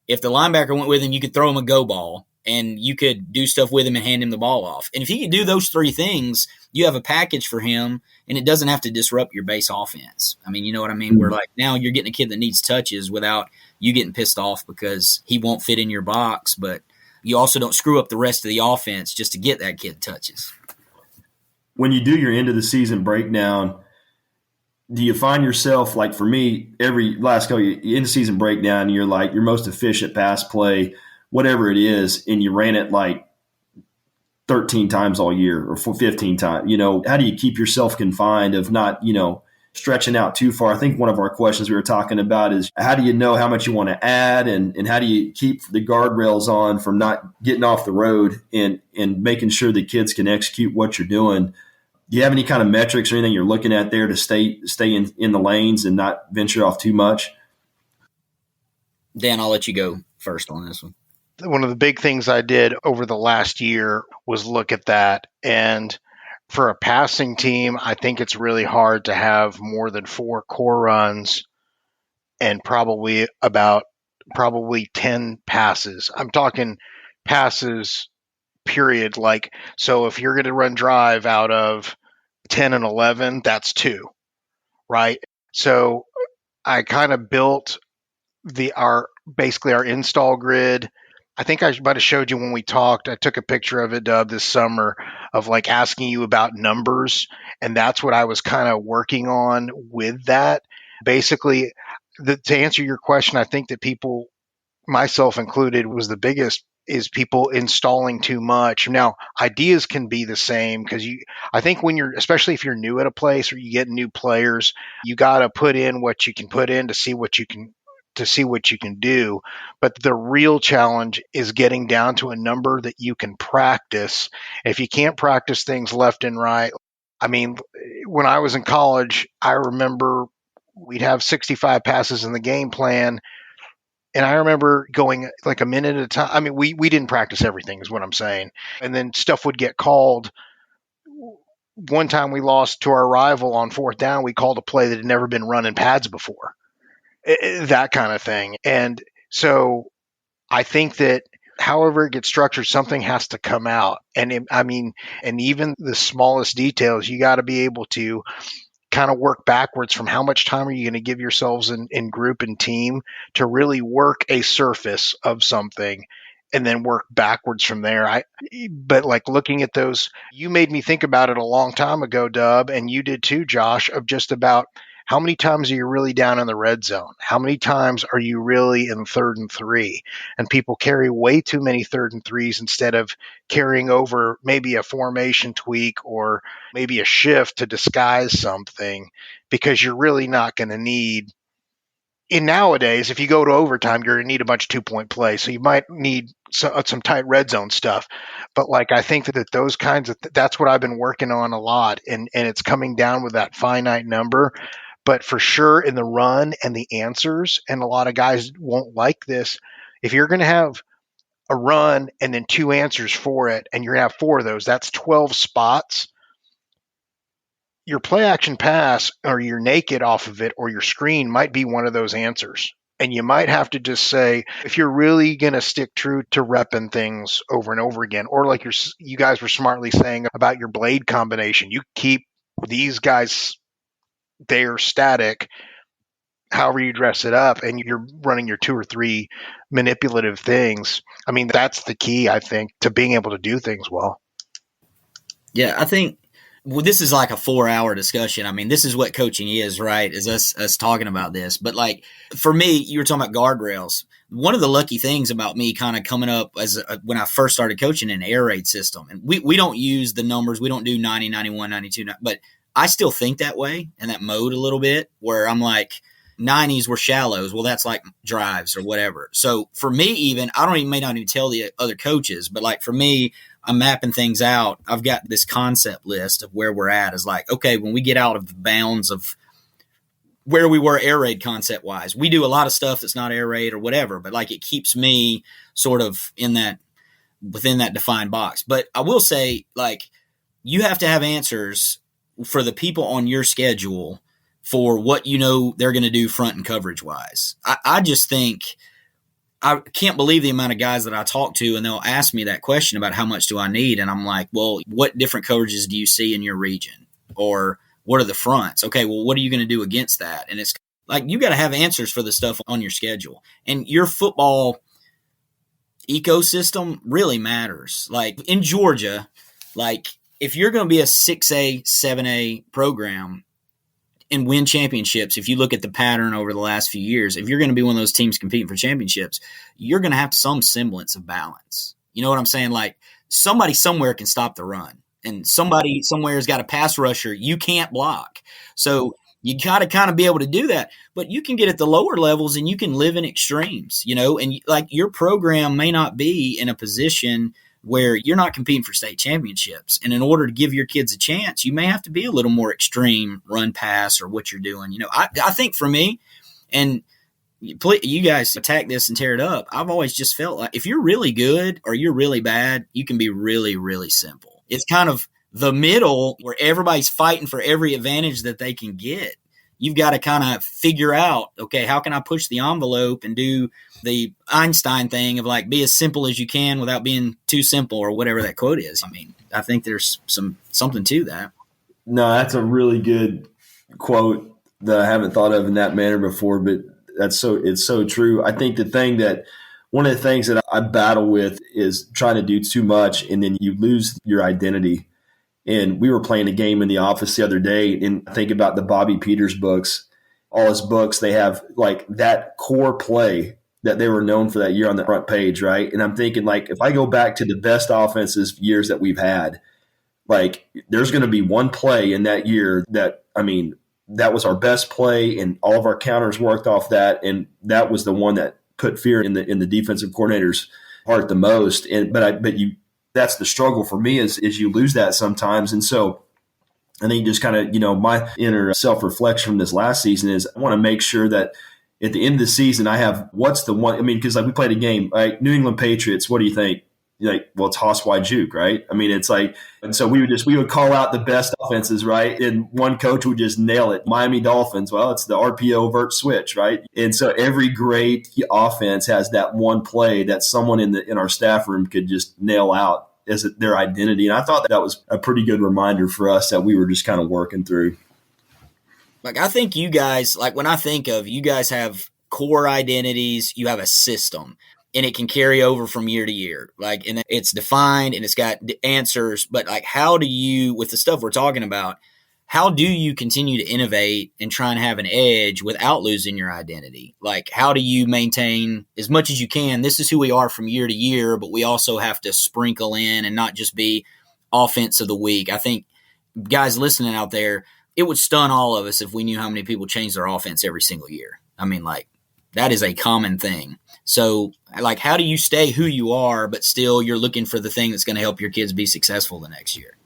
If the linebacker went with him, you could throw him a go ball, and you could do stuff with him and hand him the ball off. And if he could do those 3 things, you have a package for him, and it doesn't have to disrupt your base offense. You know what I mean? Where like now you're getting a kid that needs touches without you getting pissed off because he won't fit in your box, but you also don't screw up the rest of the offense just to get that kid touches. When you do your end of the season breakdown, do you find yourself, like for me, every last go in the season breakdown, you're like your most efficient pass play, whatever it is, and you ran it like 13 times all year or 15 times? How do you keep yourself confined of not, stretching out too far? I think one of our questions we were talking about is how do you know how much you want to add, and how do you keep the guardrails on from not getting off the road and making sure the kids can execute what you're doing? Do you have any kind of metrics or anything you're looking at there to stay in the lanes and not venture off too much? Dan, I'll let you go first on this one. One of the big things I did over the last year was look at that. And For a passing team, I think it's really hard to have more than 4 core runs and probably 10 passes. I'm talking passes, period. Like, so if you're going to run drive out of 10 and 11, that's 2, right? So I kind of built basically our install grid. I think I might have showed you when we talked. I took a picture of it, Dub, this summer, of like asking you about numbers, and that's what I was kind of working on with that. Basically, to answer your question, I think that people, myself included, was the biggest is people installing too much. Now, ideas can be the same because I think when you're, especially if you're new at a place or you get new players, you got to put in what you can put in to see what you can do. But the real challenge is getting down to a number that you can practice. If you can't practice things left and right, I mean, when I was in college, I remember we'd have 65 passes in the game plan. And I remember going like a minute at a time. I mean, we didn't practice everything, is what I'm saying. And then stuff would get called. One time we lost to our rival on 4th down. We called a play that had never been run in pads before, that kind of thing. And so I think that however it gets structured, something has to come out. And and even the smallest details, you got to be able to kind of work backwards from how much time are you going to give yourselves in group and team to really work a surface of something and then work backwards from there. But like looking at those, you made me think about it a long time ago, Dub, and you did too, Josh, of just about how many times are you really down in the red zone? How many times are you really in 3rd and 3? And people carry way too many 3rd and 3s instead of carrying over maybe a formation tweak or maybe a shift to disguise something, because you're really not going to need. In nowadays, if you go to overtime, you're going to need a bunch of 2-point plays. So you might need some tight red zone stuff. But like, I think that those kinds of, that's what I've been working on a lot. And it's coming down with that finite number. But for sure in the run and the answers, and a lot of guys won't like this, if you're going to have a run and then 2 answers for it, and you're going to have 4 of those, that's 12 spots. Your play action pass or your naked off of it or your screen might be one of those answers. And you might have to just say, if you're really going to stick true to repping things over and over again, or like you guys were smartly saying about your blade combination, you keep these guys, they're static, however you dress it up, and you're running your 2 or 3 manipulative things. I mean, that's the key, I think, to being able to do things well. Yeah, I think this is like a 4-hour discussion. I mean, this is what coaching is, right? Is us talking about this. But like for me, you were talking about guardrails. One of the lucky things about me kind of coming up when I first started coaching an air raid system, and we don't use the numbers. We don't do 90, 91, 92, but I still think that way in that mode a little bit where I'm like 90s were shallows. Well, that's like drives or whatever. So for me, even may not even tell the other coaches, but like for me, I'm mapping things out. I've got this concept list of where we're at is like, okay, when we get out of the bounds of where we were air raid concept wise, we do a lot of stuff that's not air raid or whatever, but like it keeps me sort of within that defined box. But I will say, like, you have to have answers for the people on your schedule for what you know they're going to do front and coverage wise. I just think I can't believe the amount of guys that I talk to, and they'll ask me that question about how much do I need. And I'm like, well, what different coverages do you see in your region? Or what are the fronts? Okay, well, what are you going to do against that? And it's like, you got to have answers for the stuff on your schedule. And your football ecosystem really matters. Like in Georgia, like if you're going to be a 6A, 7A program and win championships, if you look at the pattern over the last few years, if you're going to be one of those teams competing for championships, you're going to have some semblance of balance. You know what I'm saying? Like somebody somewhere can stop the run, and somebody somewhere has got a pass rusher you can't block. So you got to kind of be able to do that, but you can get at the lower levels and you can live in extremes, and like your program may not be in a position where you're not competing for state championships. And in order to give your kids a chance, you may have to be a little more extreme run pass or what you're doing. I think for me, and you guys attack this and tear it up, I've always just felt like if you're really good or you're really bad, you can be really, really simple. It's kind of the middle where everybody's fighting for every advantage that they can get. You've got to kind of figure out, okay, how can I push the envelope and do the Einstein thing of like be as simple as you can without being too simple, or whatever that quote is. I mean, I think there's something to that. No, that's a really good quote that I haven't thought of in that manner before, but it's so true. I think one of the things that I battle with is trying to do too much, and then you lose your identity. And we were playing a game in the office the other day, and I think about the Bobby Peters books. All his books, they have like that core play that they were known for that year on the front page, right? And I'm thinking, like, if I go back to the best offenses years that we've had, like, there's going to be one play in that year that, I mean, that was our best play, and all of our counters worked off that, and that was the one that put fear in the defensive coordinator's heart the most. That's the struggle for me is you lose that sometimes. And so I think just kind of, my inner self-reflection from this last season is I want to make sure that at the end of the season I have what's the one, I mean, because like we played a game, like New England Patriots, what do you think? You're like, well, it's Hoss wide juke, right? I mean, it's like, and so we would call out the best offenses, right? And one coach would just nail it. Miami Dolphins, well, it's the RPO vert switch, right? And so every great offense has that one play that someone in our staff room could just nail out as their identity. And I thought that was a pretty good reminder for us that we were just kind of working through. Like, I think you guys, like when I think of you guys have core identities, you have a system, and it can carry over from year to year. Like, and it's defined and it's got answers, but like, how do you, with the stuff we're talking about, how do you continue to innovate and try and have an edge without losing your identity? Like, how do you maintain as much as you can? This is who we are from year to year, but we also have to sprinkle in and not just be offense of the week. I think guys listening out there, it would stun all of us if we knew how many people change their offense every single year. I mean, like, that is a common thing. So, like, how do you stay who you are, but still you're looking for the thing that's going to help your kids be successful the next year?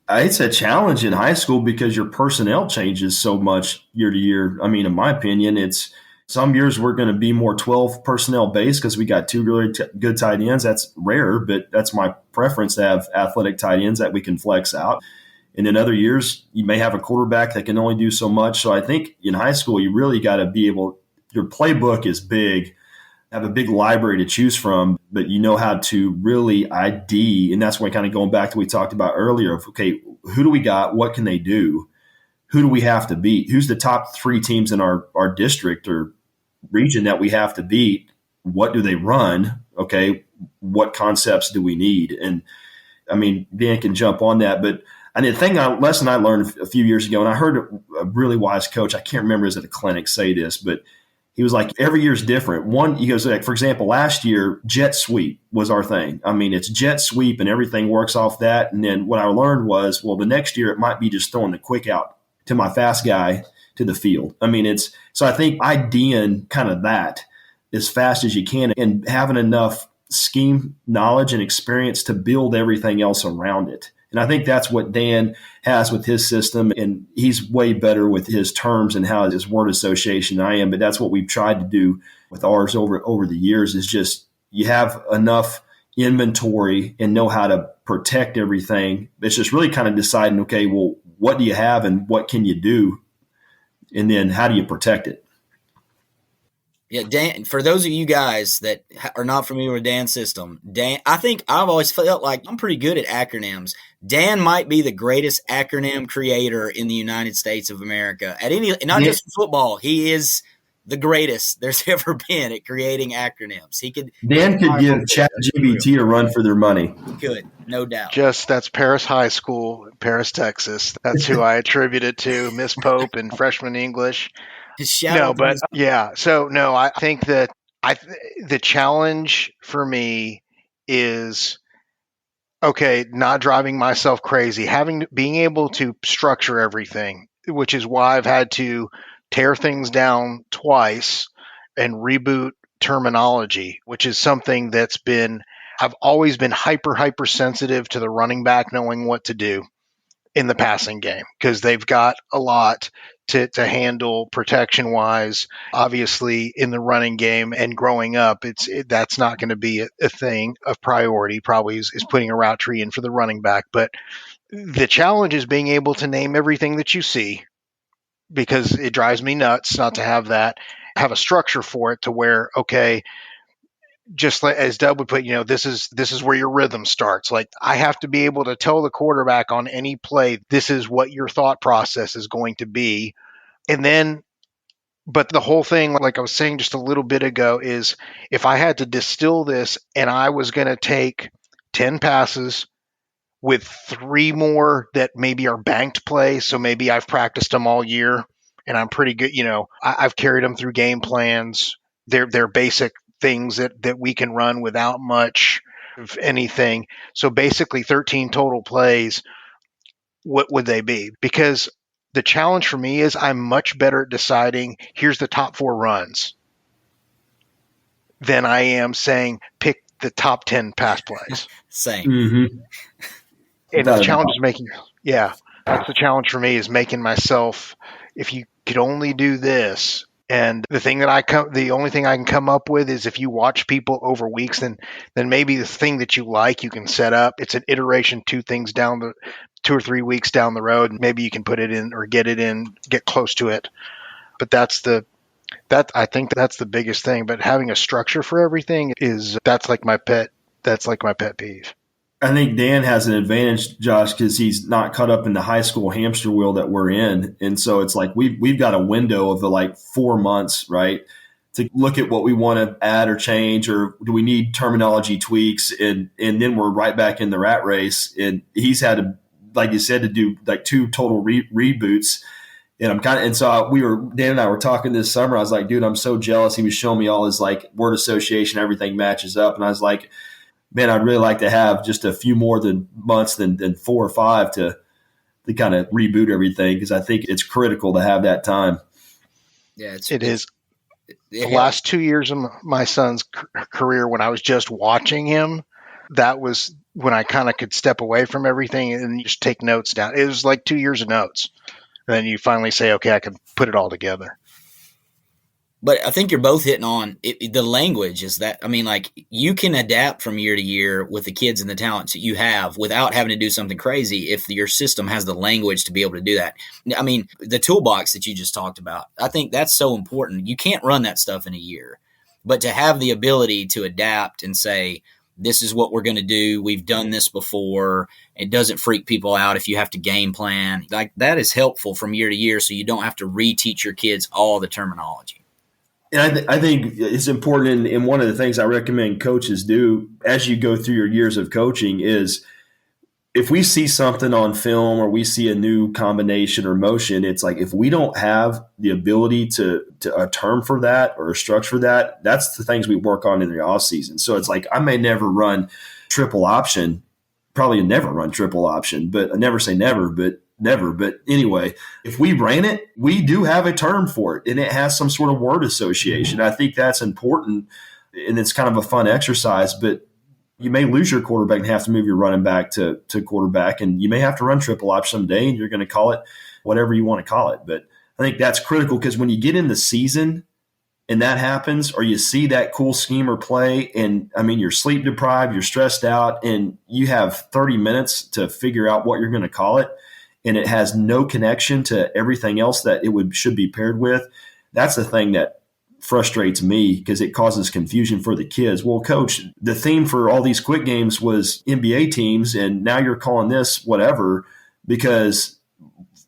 It's a challenge in high school because your personnel changes so much year to year. I mean, in my opinion, it's some years we're going to be more 12 personnel based because we got two really good tight ends. That's rare, but that's my preference to have athletic tight ends that we can flex out. And in other years, you may have a quarterback that can only do so much. So I think in high school, you really got to be able – your playbook is big, have a big library to choose from, but you know how to really ID. And that's why kind of going back to what we talked about earlier of, okay, who do we got? What can they do? Who do we have to beat? Who's the top three teams in our district or region that we have to beat? What do they run? Okay, what concepts do we need? And I mean, Dan can jump on that, but lesson I learned a few years ago, and I heard a really wise coach, I can't remember, is at a clinic, say this, but he was like, every year is different. He goes, like, for example, last year, jet sweep was our thing. I mean, it's jet sweep and everything works off that. And then what I learned was, well, the next year it might be just throwing the quick out to my fast guy to the field. I mean, so I think IDing kind of that as fast as you can and having enough scheme knowledge and experience to build everything else around it. And I think that's what Dan has with his system, and he's way better with his terms and how his word association than I am. But that's what we've tried to do with ours over the years is just you have enough inventory and know how to protect everything. It's just really kind of deciding, okay, well, what do you have and what can you do? And then how do you protect it? Yeah, Dan, for those of you guys that are not familiar with Dan's system, Dan, I think I've always felt like I'm pretty good at acronyms. Dan might be the greatest acronym creator in the United States of America. Not just football, he is the greatest there's ever been at creating acronyms. Dan could give ChatGPT a run for their money. He could, no doubt. That's Paris High School, Paris, Texas. That's who I attribute it to, Miss Pope in freshman English. I think that the challenge for me is, okay, not driving myself crazy, being able to structure everything, which is why I've had to tear things down twice and reboot terminology, which is something I've always been hyper sensitive to the running back knowing what to do in the passing game because they've got a lot to handle protection wise. Obviously in the running game and growing up, that's not going to be a thing of priority, probably is putting a route tree in for the running back. But The challenge is being able to name everything that you see, because it drives me nuts not to have that, have a structure for it to where, okay, just like as Dub would put, this is where your rhythm starts. Like, I have to be able to tell the quarterback on any play, this is what your thought process is going to be. And then, but the whole thing, like I was saying just a little bit ago, is if I had to distill this and I was going to take 10 passes with 3 more that maybe are banked plays, so maybe I've practiced them all year and I'm pretty good. I've carried them through game plans. They're basic things that we can run without much of anything. So basically 13 total plays. What would they be? Because the challenge for me is I'm much better at deciding here's the top 4 runs than I am saying pick the top 10 pass plays. Same. Mm-hmm. And the challenge is that's the challenge for me, is making myself, if you could only do this. And the only thing I can come up with is, if you watch people over weeks, then maybe the thing that you like, you can set up. It's an iteration, 2 or 3 weeks down the road. Maybe you can put it in or get it in, get close to it. But I think that's the biggest thing. But having a structure for everything that's like my pet peeve. I think Dan has an advantage, Josh, because he's not caught up in the high school hamster wheel that we're in. And so it's like we've got a window of like 4 months, right, to look at what we want to add or change, or do we need terminology tweaks? And then we're right back in the rat race. And he's had to, like you said, to do like 2 total reboots. And Dan and I were talking this summer. I was like, dude, I'm so jealous. He was showing me all his like word association, everything matches up. And I was like, man, I'd really like to have just a few more months than 4 or 5 to kind of reboot everything, because I think it's critical to have that time. Yeah, it is. The last 2 years of my son's career, when I was just watching him, that was when I kind of could step away from everything and just take notes down. It was like 2 years of notes. And then you finally say, okay, I can put it all together. But I think you're both hitting on the language is that, I mean, like, you can adapt from year to year with the kids and the talents that you have without having to do something crazy if your system has the language to be able to do that. I mean, the toolbox that you just talked about, I think that's so important. You can't run that stuff in a year. But to have the ability to adapt and say, this is what we're going to do, we've done this before, it doesn't freak people out if you have to game plan. Like, that is helpful from year to year, so you don't have to reteach your kids all the terminology. And I think it's important, and one of the things I recommend coaches do as you go through your years of coaching is, if we see something on film or we see a new combination or motion, it's like, if we don't have the ability to a term for that or a structure for that, that's the things we work on in the off season. So it's like, I may never run triple option, probably never run triple option, but I never say never, but never. But anyway, if we ran it, we do have a term for it, and it has some sort of word association. I think that's important, and it's kind of a fun exercise, but you may lose your quarterback and have to move your running back to quarterback, and you may have to run triple option someday, and you're going to call it whatever you want to call it. But I think that's critical, because when you get in the season and that happens, or you see that cool scheme or play, and I mean, you're sleep deprived, you're stressed out, and you have 30 minutes to figure out what you're going to call it, and it has no connection to everything else that should be paired with. That's the thing that frustrates me, because it causes confusion for the kids. Well, coach, the theme for all these quick games was NBA teams, and now you're calling this whatever because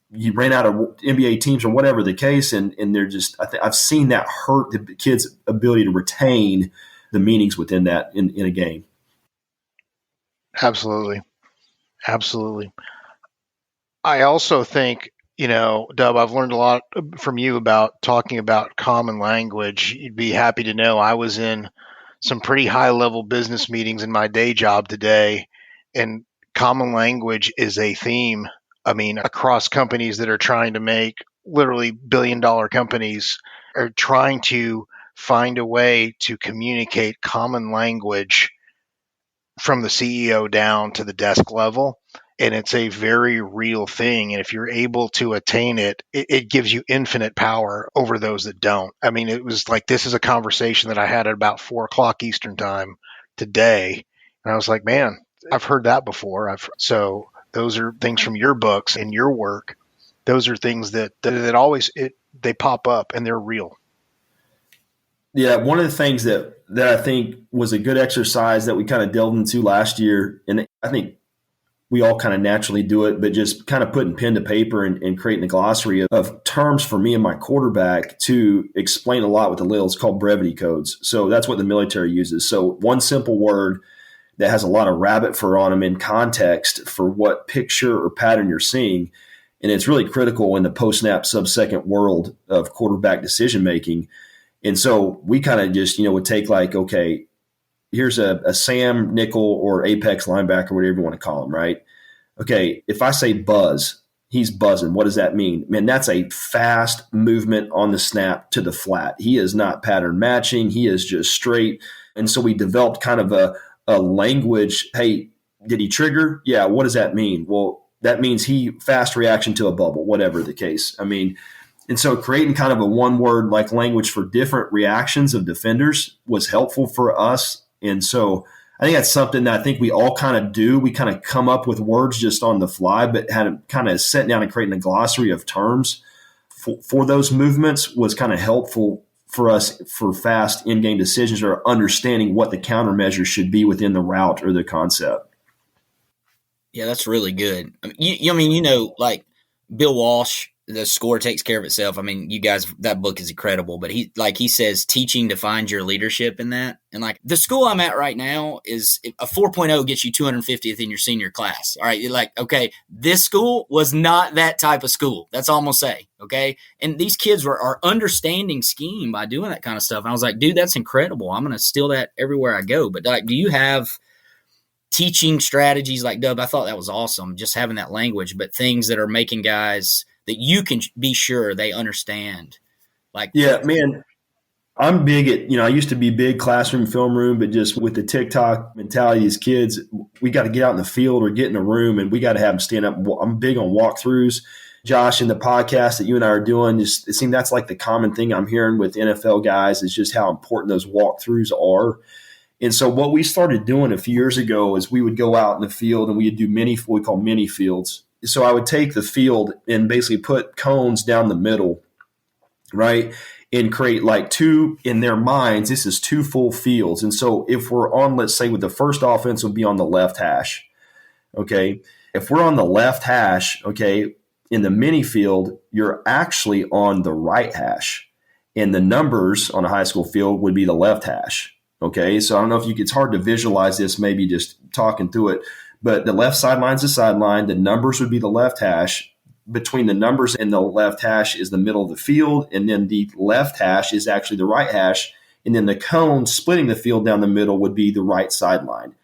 you ran out of NBA teams or whatever the case. And they're just, I've seen that hurt the kids' ability to retain the meanings within that in a game. Absolutely. I also think, Dub, I've learned a lot from you about talking about common language. You'd be happy to know I was in some pretty high-level business meetings in my day job today, and common language is a theme. I mean, across companies that are trying to make, literally billion-dollar companies are trying to find a way to communicate common language from the CEO down to the desk level. And it's a very real thing. And if you're able to attain it, it gives you infinite power over those that don't. I mean, it was like, this is a conversation that I had at about 4:00 Eastern time today. And I was like, man, I've heard that before. So Those are things from your books and your work. Those are things that always they pop up and they're real. Yeah, one of the things that I think was a good exercise that we kind of delved into last year, and I think we all kind of naturally do it, but just kind of putting pen to paper and creating a glossary of terms for me and my quarterback to explain a lot with the little. It's called brevity codes. So that's what the military uses. So one simple word that has a lot of rabbit fur on them in context for what picture or pattern you're seeing. And it's really critical in the post-snap sub-second world of quarterback decision-making. And so we kind of just, would take like, okay, here's a Sam, nickel, or apex linebacker, whatever you want to call him, right? Okay, if I say buzz, he's buzzing. What does that mean? Man, that's a fast movement on the snap to the flat. He is not pattern matching. He is just straight. And so we developed kind of a language. Hey, did he trigger? Yeah, what does that mean? Well, that means he fast reaction to a bubble, whatever the case. I mean, and so creating kind of a one-word like language for different reactions of defenders was helpful for us. And so I think that's something that I think we all kind of do. We kind of come up with words just on the fly, but had kind of sitting down and creating a glossary of terms for those movements was kind of helpful for us for fast in-game decisions or understanding what the countermeasure should be within the route or the concept. Yeah, that's really good. I mean, like Bill Walsh, The Score Takes Care of Itself. I mean, you guys, that book is incredible, but he says teaching to find your leadership in that. And like the school I'm at right now is a 4.0 gets you 250th in your senior class. All right. You're like, okay, this school was not that type of school. That's all I'm going to say. Okay. And these kids are understanding scheme by doing that kind of stuff. And I was like, dude, that's incredible. I'm going to steal that everywhere I go. But like, do you have teaching strategies like Dub? I thought that was awesome. Just having that language, but things that are making guys that you can be sure they understand. Like, yeah, man, I'm big at, I used to be big classroom, film room, but just with the TikTok mentality, these kids, we got to get out in the field or get in a room and we got to have them stand up. I'm big on walkthroughs. Josh, in the podcast that you and I are doing, it seems that's like the common thing I'm hearing with NFL guys is just how important those walkthroughs are. And so what we started doing a few years ago is we would go out in the field and we would do what we call mini fields. So I would take the field and basically put cones down the middle, right, and create like two, in their minds, this is two full fields. And so if we're on, let's say with the first offense would be on the left hash, okay? If we're on the left hash, okay, in the mini field, you're actually on the right hash. And the numbers on a high school field would be the left hash. Okay, so I don't know if it's hard to visualize this, maybe just talking through it, but the left sideline's the sideline. The numbers would be the left hash. Between the numbers and the left hash is the middle of the field, and then the left hash is actually the right hash, and then the cone splitting the field down the middle would be the right sideline.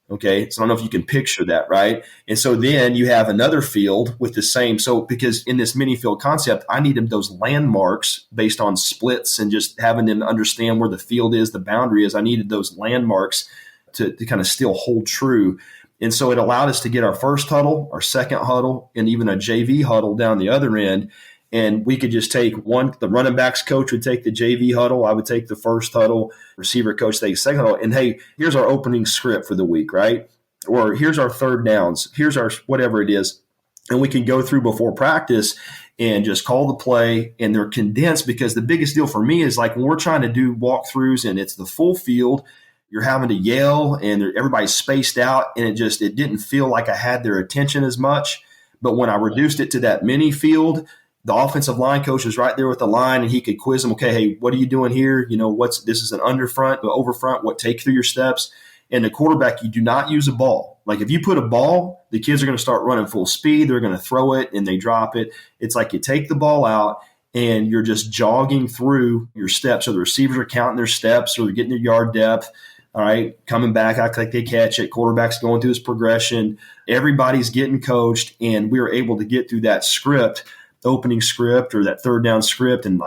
Okay, so I don't know if you can picture that, right? And so then you have another field with the same. So because in this mini field concept, I needed those landmarks based on splits and just having them understand where the field is, the boundary is. I needed those landmarks to kind of still hold true. And so it allowed us to get our first huddle, our second huddle, and even a JV huddle down the other end. And we could just take the running backs coach would take the JV huddle. I would take the first huddle, receiver coach take the second huddle. And hey, here's our opening script for the week, right? Or here's our third downs. Here's our whatever it is. And we can go through before practice and just call the play. And they're condensed because the biggest deal for me is like when we're trying to do walkthroughs and it's the full field, you're having to yell and everybody's spaced out. And it didn't feel like I had their attention as much. But when I reduced it to that mini field, the offensive line coach was right there with the line and he could quiz them. Okay, hey, what are you doing here? This is an under front, the over front, what take through your steps. And the quarterback, you do not use a ball. Like if you put a ball, the kids are going to start running full speed. They're going to throw it and they drop it. It's like you take the ball out and you're just jogging through your steps. So the receivers are counting their steps or they're getting their yard depth. All right, coming back, act like they catch it. Quarterback's going through his progression. Everybody's getting coached, and we were able to get through that script, opening script or that third down script in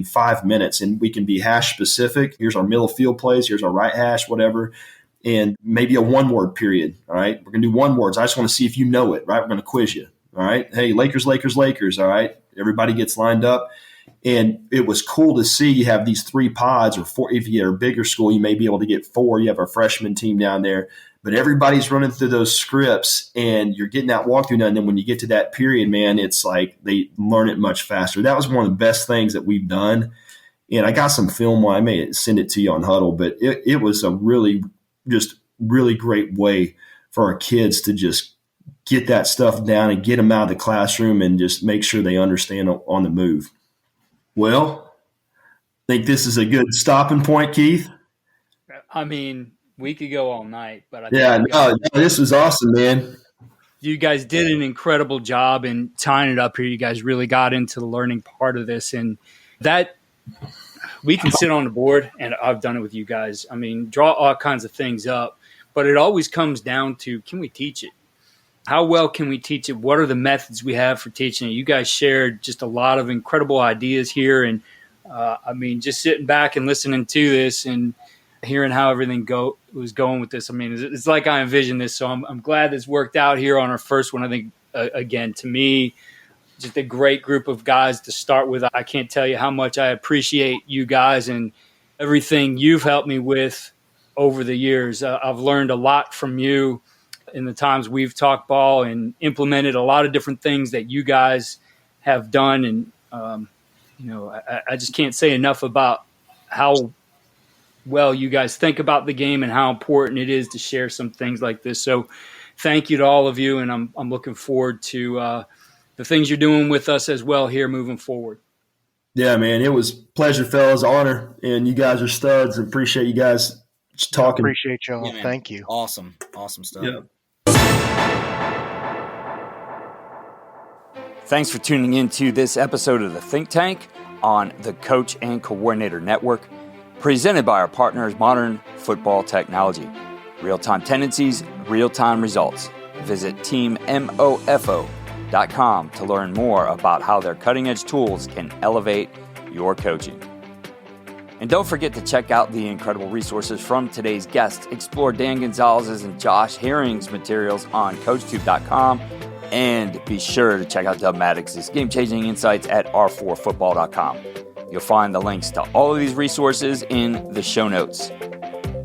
5 minutes, and we can be hash specific. Here's our middle field plays. Here's our right hash, whatever, and maybe a one-word period. All right, we're going to do one words. I just want to see if you know it, right? We're going to quiz you. All right, hey, Lakers, Lakers, Lakers. All right, everybody gets lined up. And it was cool to see you have these 3 pods or 4. If you're a bigger school, you may be able to get 4. You have our freshman team down there. but everybody's running through those scripts and you're getting that walkthrough done. And then when you get to that period, man, it's like they learn it much faster. That was one of the best things that we've done. And I got some film. I may send it to you on Huddle, but it was a really great way for our kids to just get that stuff down and get them out of the classroom and just make sure they understand on the move. Well, I think this is a good stopping point, Keith. I mean, we could go all night, but this was awesome, man. You guys did an incredible job in tying it up here. You guys really got into the learning part of this, and that we can sit on the board, and I've done it with you guys. I mean, draw all kinds of things up, but it always comes down to, can we teach it? How well can we teach it? What are the methods we have for teaching it? You guys shared just a lot of incredible ideas here, and I mean, just sitting back and listening to this and hearing how everything was going with this. I mean, it's like I envisioned this. So I'm glad this worked out here on our first one. I think, again, to me, just a great group of guys to start with. I can't tell you how much I appreciate you guys and everything you've helped me with over the years. I've learned a lot from you in the times we've talked ball and implemented a lot of different things that you guys have done. And, I just can't say enough about how well you guys think about the game and how important it is to share some things like this. So thank you to all of you. And I'm looking forward to the things you're doing with us as well here moving forward. Yeah, man, it was a pleasure, fellas, honor. And you guys are studs. Appreciate you guys talking. Appreciate y'all. Yeah, thank you. Awesome stuff. Yeah. Thanks for tuning in to this episode of The Think Tank on the Coach and Coordinator Network, presented by our partners, Modern Football Technology. Real-time tendencies, real-time results. Visit teammofo.com to learn more about how their cutting-edge tools can elevate your coaching. And don't forget to check out the incredible resources from today's guests. Explore Dan Gonzalez's and Josh Herring's materials on CoachTube.com. And be sure to check out Doug Maddox's game-changing insights at r4football.com. You'll find the links to all of these resources in the show notes.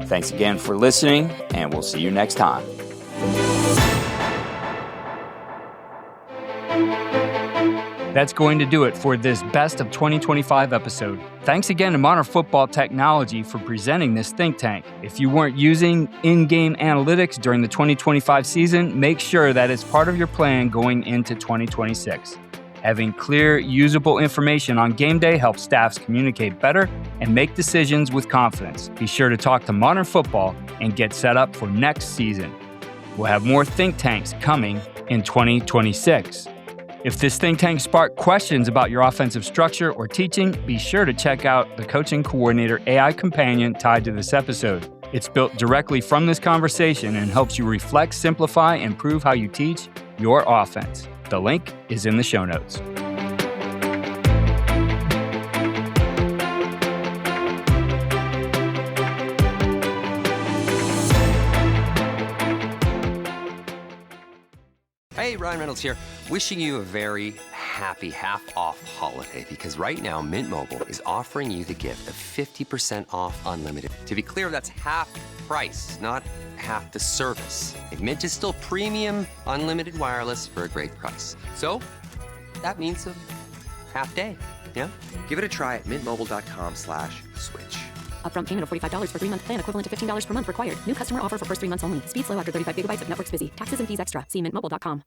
Thanks again for listening, and we'll see you next time. That's going to do it for this Best of 2025 episode. Thanks again to Modern Football Technology for presenting this think tank. If you weren't using in-game analytics during the 2025 season, make sure that it's part of your plan going into 2026. Having clear, usable information on game day helps staffs communicate better and make decisions with confidence. Be sure to talk to Modern Football and get set up for next season. We'll have more think tanks coming in 2026. If this think tank sparked questions about your offensive structure or teaching, be sure to check out the Coaching Coordinator AI Companion tied to this episode. It's built directly from this conversation and helps you reflect, simplify, and improve how you teach your offense. The link is in the show notes. Hey, Ryan Reynolds here, wishing you a very happy half-off holiday, because right now Mint Mobile is offering you the gift of 50% off unlimited. To be clear, that's half price, not half the service. Mint is still premium unlimited wireless for a great price. So that means a half day, yeah? Give it a try at mintmobile.com/switch. Upfront payment of $45 for 3-month plan, equivalent to $15 per month required. New customer offer for first 3 months only. Speed slow after 35 gigabytes if network's busy. Taxes and fees extra. See mintmobile.com.